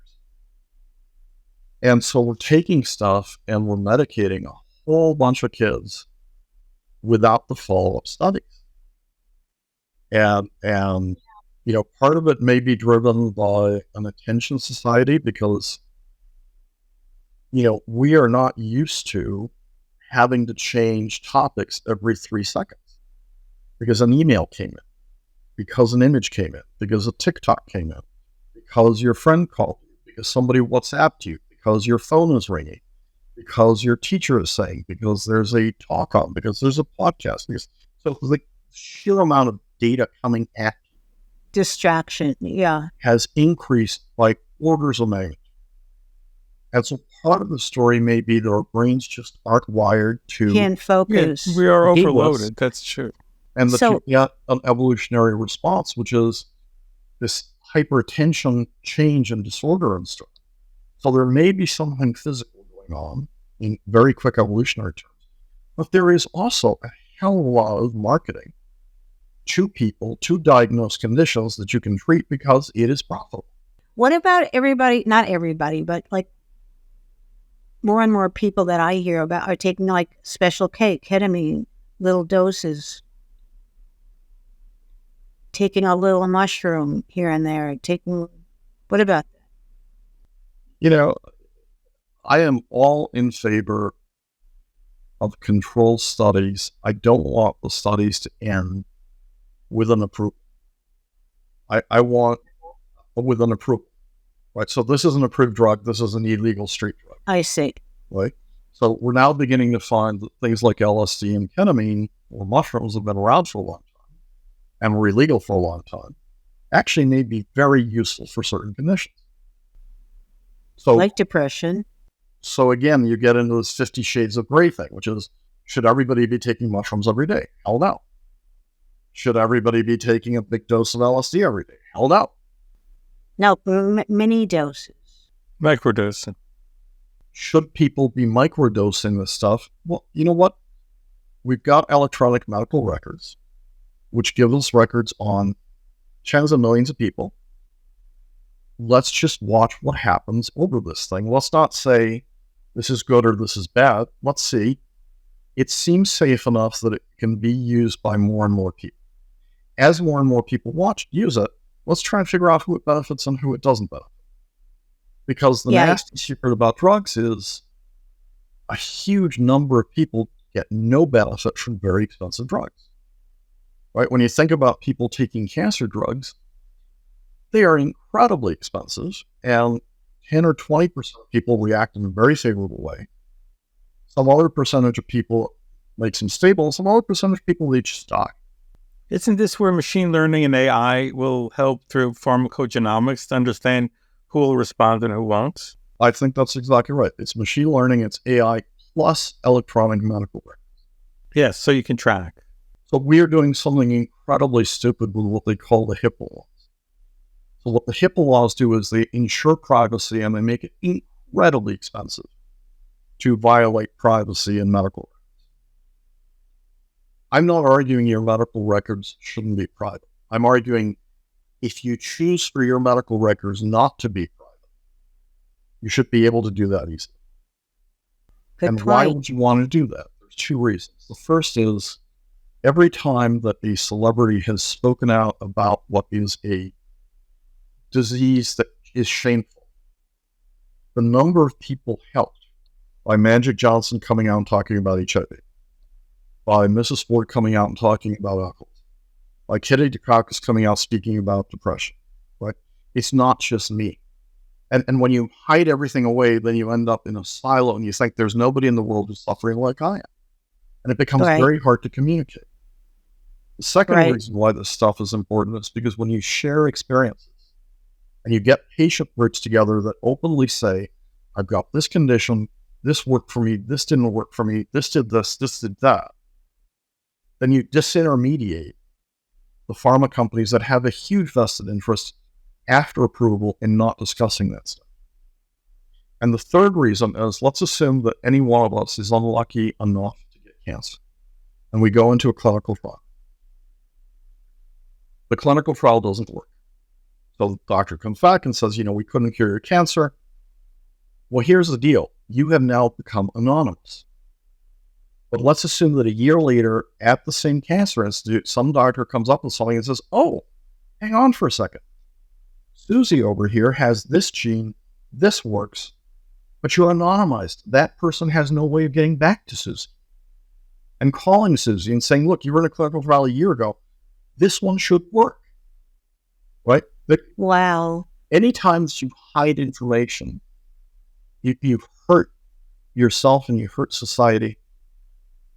And so we're taking stuff and we're medicating a whole bunch of kids without the follow-up studies. And you know, part of it may be driven by an attention society because, you know, we are not used to having to change topics every 3 seconds because an email came in, because an image came in, because a TikTok came in, because your friend called you, because somebody WhatsApped you, because your phone is ringing, because your teacher is saying, because there's a talk on, because there's a podcast. So the sheer amount of data coming at you, distraction, has increased by orders of magnitude. And so part of the story may be that our brains just aren't wired to... Can't focus. Yeah, we are overloaded. That's true. And you get an evolutionary response, which is this hypertension change and disorder and stuff. So there may be something physical going on in very quick evolutionary terms. But there is also a hell of a lot of marketing to people to diagnose conditions that you can treat because it is profitable. What about everybody, not everybody, but like more and more people that I hear about are taking like special ketamine, little doses, taking a little mushroom here and there, what about that? You know, I am all in favor of controlled studies. I don't want the studies to end with an approval. I want with an approval, right? So this is an approved drug. This is an illegal street drug. I see. Right? So we're now beginning to find that things like LSD and ketamine or mushrooms have been around for a long time and were illegal for a long time, actually may be very useful for certain conditions. So, like depression. So again, you get into this 50 Shades of Grey thing, which is, should everybody be taking mushrooms every day? Hell no. Should everybody be taking a big dose of LSD every day? Hell no. No, mini doses. Microdosing. Should people be microdosing this stuff? Well, you know what? We've got electronic medical records, which give us records on tens of millions of people. let's just watch what happens over this thing. Let's not say this is good or this is bad. Let's see. It seems safe enough that it can be used by more and more people. As more and more people use it, let's try and figure out who it benefits and who it doesn't benefit. Because the nasty secret about drugs is a huge number of people get no benefit from very expensive drugs. Right? When you think about people taking cancer drugs, they are incredibly expensive, and 10 or 20% of people react in a very favorable way. Some other percentage of people makes them stable. Some other percentage of people, they just die. Isn't this where machine learning and AI will help through pharmacogenomics to understand who will respond and who won't? I think that's exactly right. It's machine learning, it's AI plus electronic medical records. Yes, so you can track. So we are doing something incredibly stupid with what they call the HIPAA laws. So what the HIPAA laws do is they ensure privacy and they make it incredibly expensive to violate privacy in medical records. I'm not arguing your medical records shouldn't be private. I'm arguing if you choose for your medical records not to be private, you should be able to do that easily. Why would you want to do that? There's two reasons. The first is every time that a celebrity has spoken out about what is a disease that is shameful, the number of people helped by Magic Johnson coming out and talking about HIV, by Mrs. Ford coming out and talking about alcohol, by Kitty Dukakis coming out speaking about depression, right? It's not just me. And when you hide everything away, then you end up in a silo and you think there's nobody in the world who's suffering like I am. And it becomes very hard to communicate. The second reason why this stuff is important is because when you share experiences and you get patient groups together that openly say, I've got this condition, this worked for me, this didn't work for me, this did that, then you disintermediate the pharma companies that have a huge vested interest after approval in not discussing that stuff. And the third reason is, let's assume that any one of us is unlucky enough to get cancer, and we go into a clinical trial. The clinical trial doesn't work. So the doctor comes back and says, we couldn't cure your cancer. Well, here's the deal. You have now become anonymous. But let's assume that a year later at the same cancer institute, some doctor comes up with something and says, oh, hang on for a second. Susie over here has this gene, this works, but you're anonymized. That person has no way of getting back to Susie. And calling Susie and saying, look, you were in a clinical trial a year ago. This one should work. Right? Wow. Anytime you hide information, you hurt yourself and you hurt society.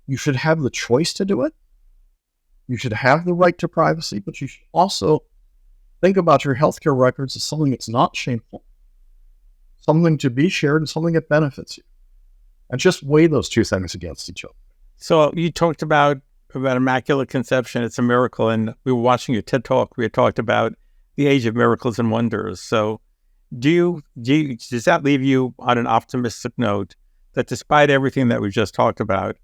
You should have the choice to do it. You should have the right to privacy, but you should also think about your healthcare records as something that's not shameful, something to be shared, and something that benefits you. And just weigh those two things against each other. So you talked about Immaculate Conception. It's a miracle. And we were watching your TED Talk. We had talked about the age of miracles and wonders. So does that leave you on an optimistic note that despite everything that we've just talked about,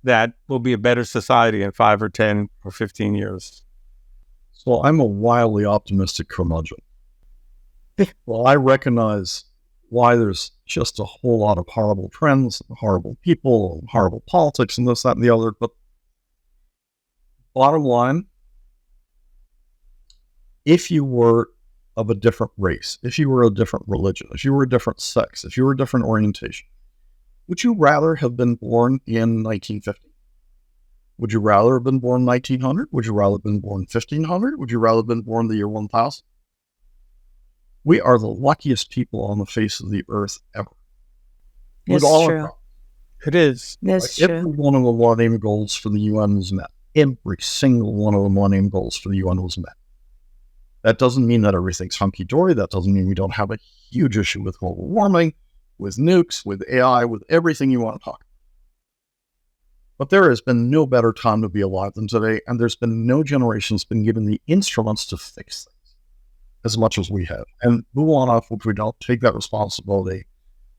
that will be a better society in 5 or 10 or 15 years? So I'm a wildly optimistic curmudgeon. Well, I recognize why there's just a whole lot of horrible trends, horrible people, horrible politics, and this, that, and the other. But bottom line, if you were of a different race, if you were a different religion, if you were a different sex, if you were a different orientation, would you rather have been born in 1950? Would you rather have been born 1900? Would you rather have been born 1500? Would you rather have been born the year 1000? We are the luckiest people on the face of the earth ever. It's true. It is. That's true. Every one of the Millennium Goals for the UN was met. Every single one of the Millennium Goals for the UN was met. That doesn't mean that everything's hunky-dory. That doesn't mean we don't have a huge issue with global warming, with nukes, with AI, with everything you want to talk about. But there has been no better time to be alive than today, and there's been no generation that's been given the instruments to fix things as much as we have. And who on earth would we don't take that responsibility,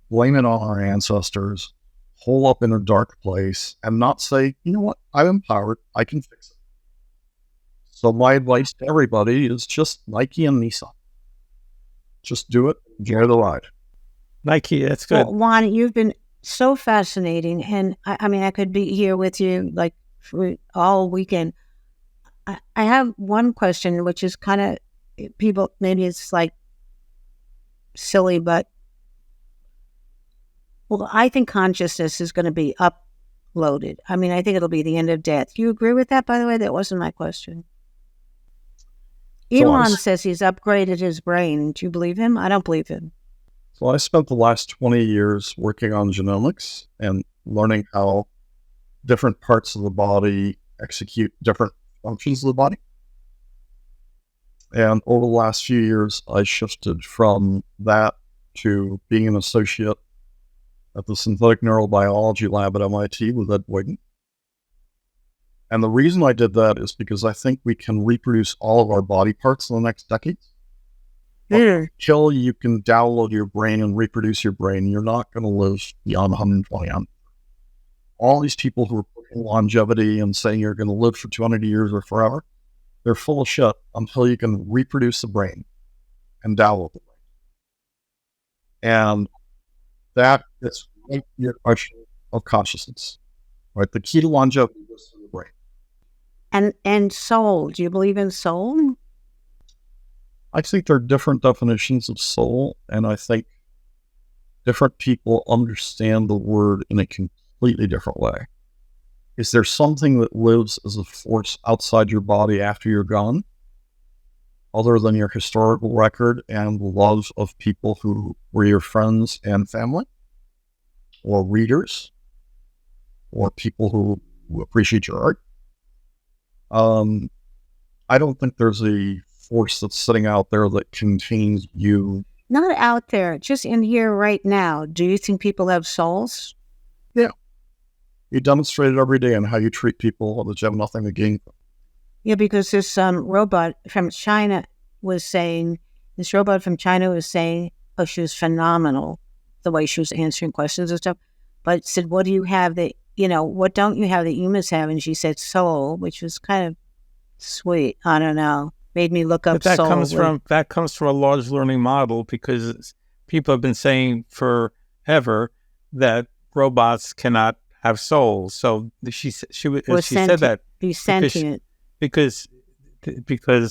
blame it on our ancestors, hole up in a dark place, and not say, you know what, I'm empowered, I can fix it. So my advice to everybody is just Nike and Nissan. Just do it. Enjoy the ride. Nike, that's good. Well, Juan, you've been so fascinating. And I mean, I could be here with you like for all weekend. I have one question, which is kind of people, maybe it's like silly, but well, I think consciousness is going to be uploaded. I mean, I think it'll be the end of death. Do you agree with that, by the way? That wasn't my question. Elon says he's upgraded his brain. Do you believe him? I don't believe him. So I spent the last 20 years working on genomics and learning how different parts of the body execute different functions of the body. And over the last few years, I shifted from that to being an associate at the Synthetic Neurobiology Lab at MIT with Ed Boyden. And the reason I did that is because I think we can reproduce all of our body parts in the next decade. Until you can download your brain and reproduce your brain, you're not going to live beyond 120 years. All these people who are pushing longevity and saying you're going to live for 200 years or forever, they're full of shit until you can reproduce the brain and download the brain. And that is right your question of consciousness. Right? The key to longevity is through the brain. And soul. Do you believe in soul? I think there are different definitions of soul, and I think different people understand the word in a completely different way. Is there something that lives as a force outside your body after you're gone, other than your historical record and the love of people who were your friends and family, or readers, or people who appreciate your art? I don't think there's a force that's sitting out there that contains you. Not out there, just in here right now. Do you think people have souls? Yeah. You demonstrate it every day in how you treat people that you have nothing to gain from. Yeah, because this robot from China was saying, oh, she was phenomenal, the way she was answering questions and stuff, but said, what do you have that, what don't you have that humans have? And she said soul, which was kind of sweet. I don't know. Made me look up but soul. That comes from a large learning model, because people have been saying forever that robots cannot have souls. So she said that be sentient because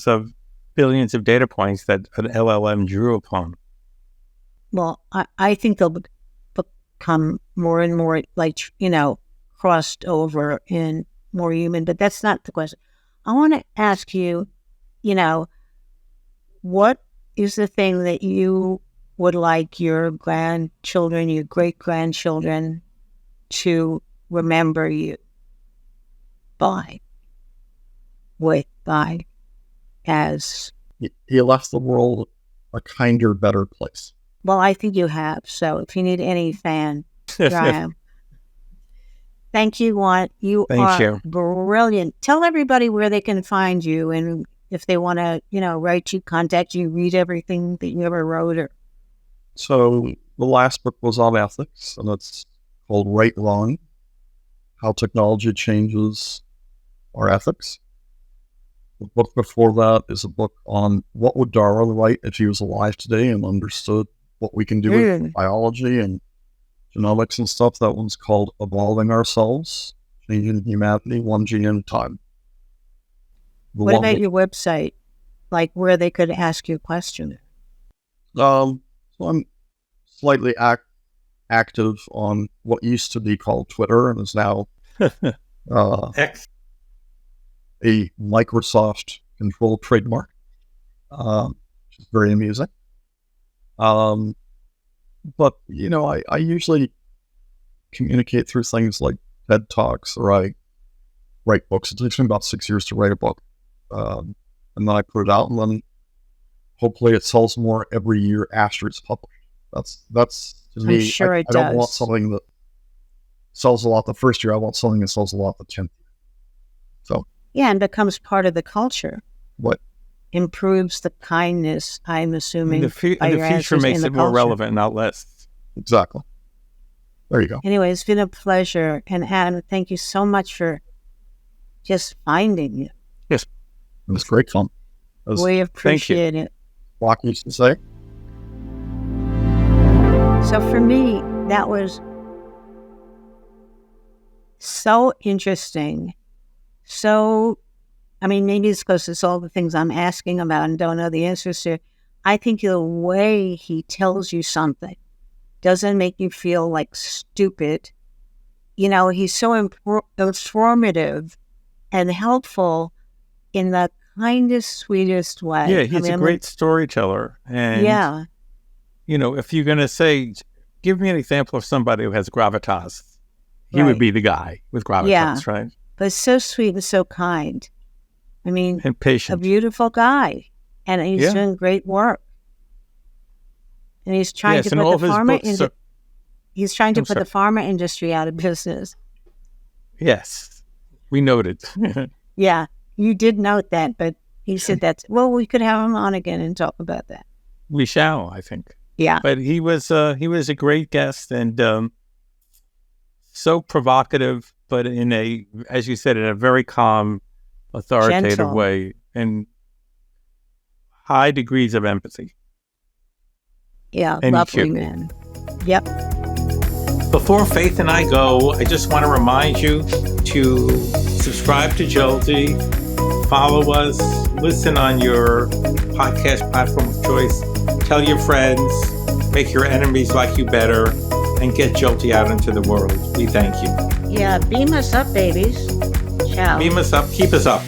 of billions of data points that an LLM drew upon. Well, I think they'll become more and more crossed over and more human, but that's not the question. I want to ask you, what is the thing that you would like your grandchildren, your great-grandchildren to remember you as? He left the world a kinder, better place. Well, I think you have. So if you need any fan, here I am. Thank you, Juan. You are brilliant. Tell everybody where they can find you, and if they want to, write you, contact you, read everything that you ever wrote. So the last book was on ethics, and it's called Right Wrong: How Technology Changes Our Ethics. The book before that is a book on what would Darwin write if he was alive today and understood what we can do with biology and genomics and stuff. That one's called Evolving Ourselves, Changing Humanity, One Gene at a Time. What about your website? Like where they could ask you a question? So I'm slightly active on what used to be called Twitter and is now X, a Microsoft controlled trademark, which is very amusing. But, I usually communicate through things like TED Talks, or I write books. It takes me about 6 years to write a book. And then I put it out, and then hopefully it sells more every year after it's published. That's to me, sure I don't want something that sells a lot the first year. I want something that sells a lot the 10th year. So. Yeah, and becomes part of the culture. What? Improves the kindness, I'm assuming. The future makes it more relevant, not less. Exactly. There you go. Anyway, it's been a pleasure. And Adam, thank you so much for just finding you. Yes. It was great fun. We appreciate it. Walk used to say. So for me, that was so interesting. So, I mean, maybe it's because it's all the things I'm asking about and don't know the answers to. I think the way he tells you something doesn't make you feel like stupid. You know, he's so informative and helpful in the kindest, sweetest way. Yeah, he's a great storyteller. And, yeah. you know, if you're going to say, give me an example of somebody who has gravitas, he would be the guy with gravitas, right? But so sweet and so kind. I mean, and patient. A beautiful guy. And he's doing great work. And he's trying to put the pharma he's trying to put the pharma industry out of business. Yes, we noted. Yeah, you did note that, but he said that. Well, we could have him on again and talk about that. We shall, I think. Yeah, but he was a great guest and so provocative, but in a, as you said, in a very calm, authoritative way, and high degrees of empathy. Yeah, lovely man. Yep. Before Faith and I go, I just want to remind you to subscribe to Jolty, follow us, listen on your podcast platform of choice, tell your friends, make your enemies like you better, and get Jolty out into the world. We thank you. Yeah, beam us up, babies. Ciao. Beam us up, keep us up.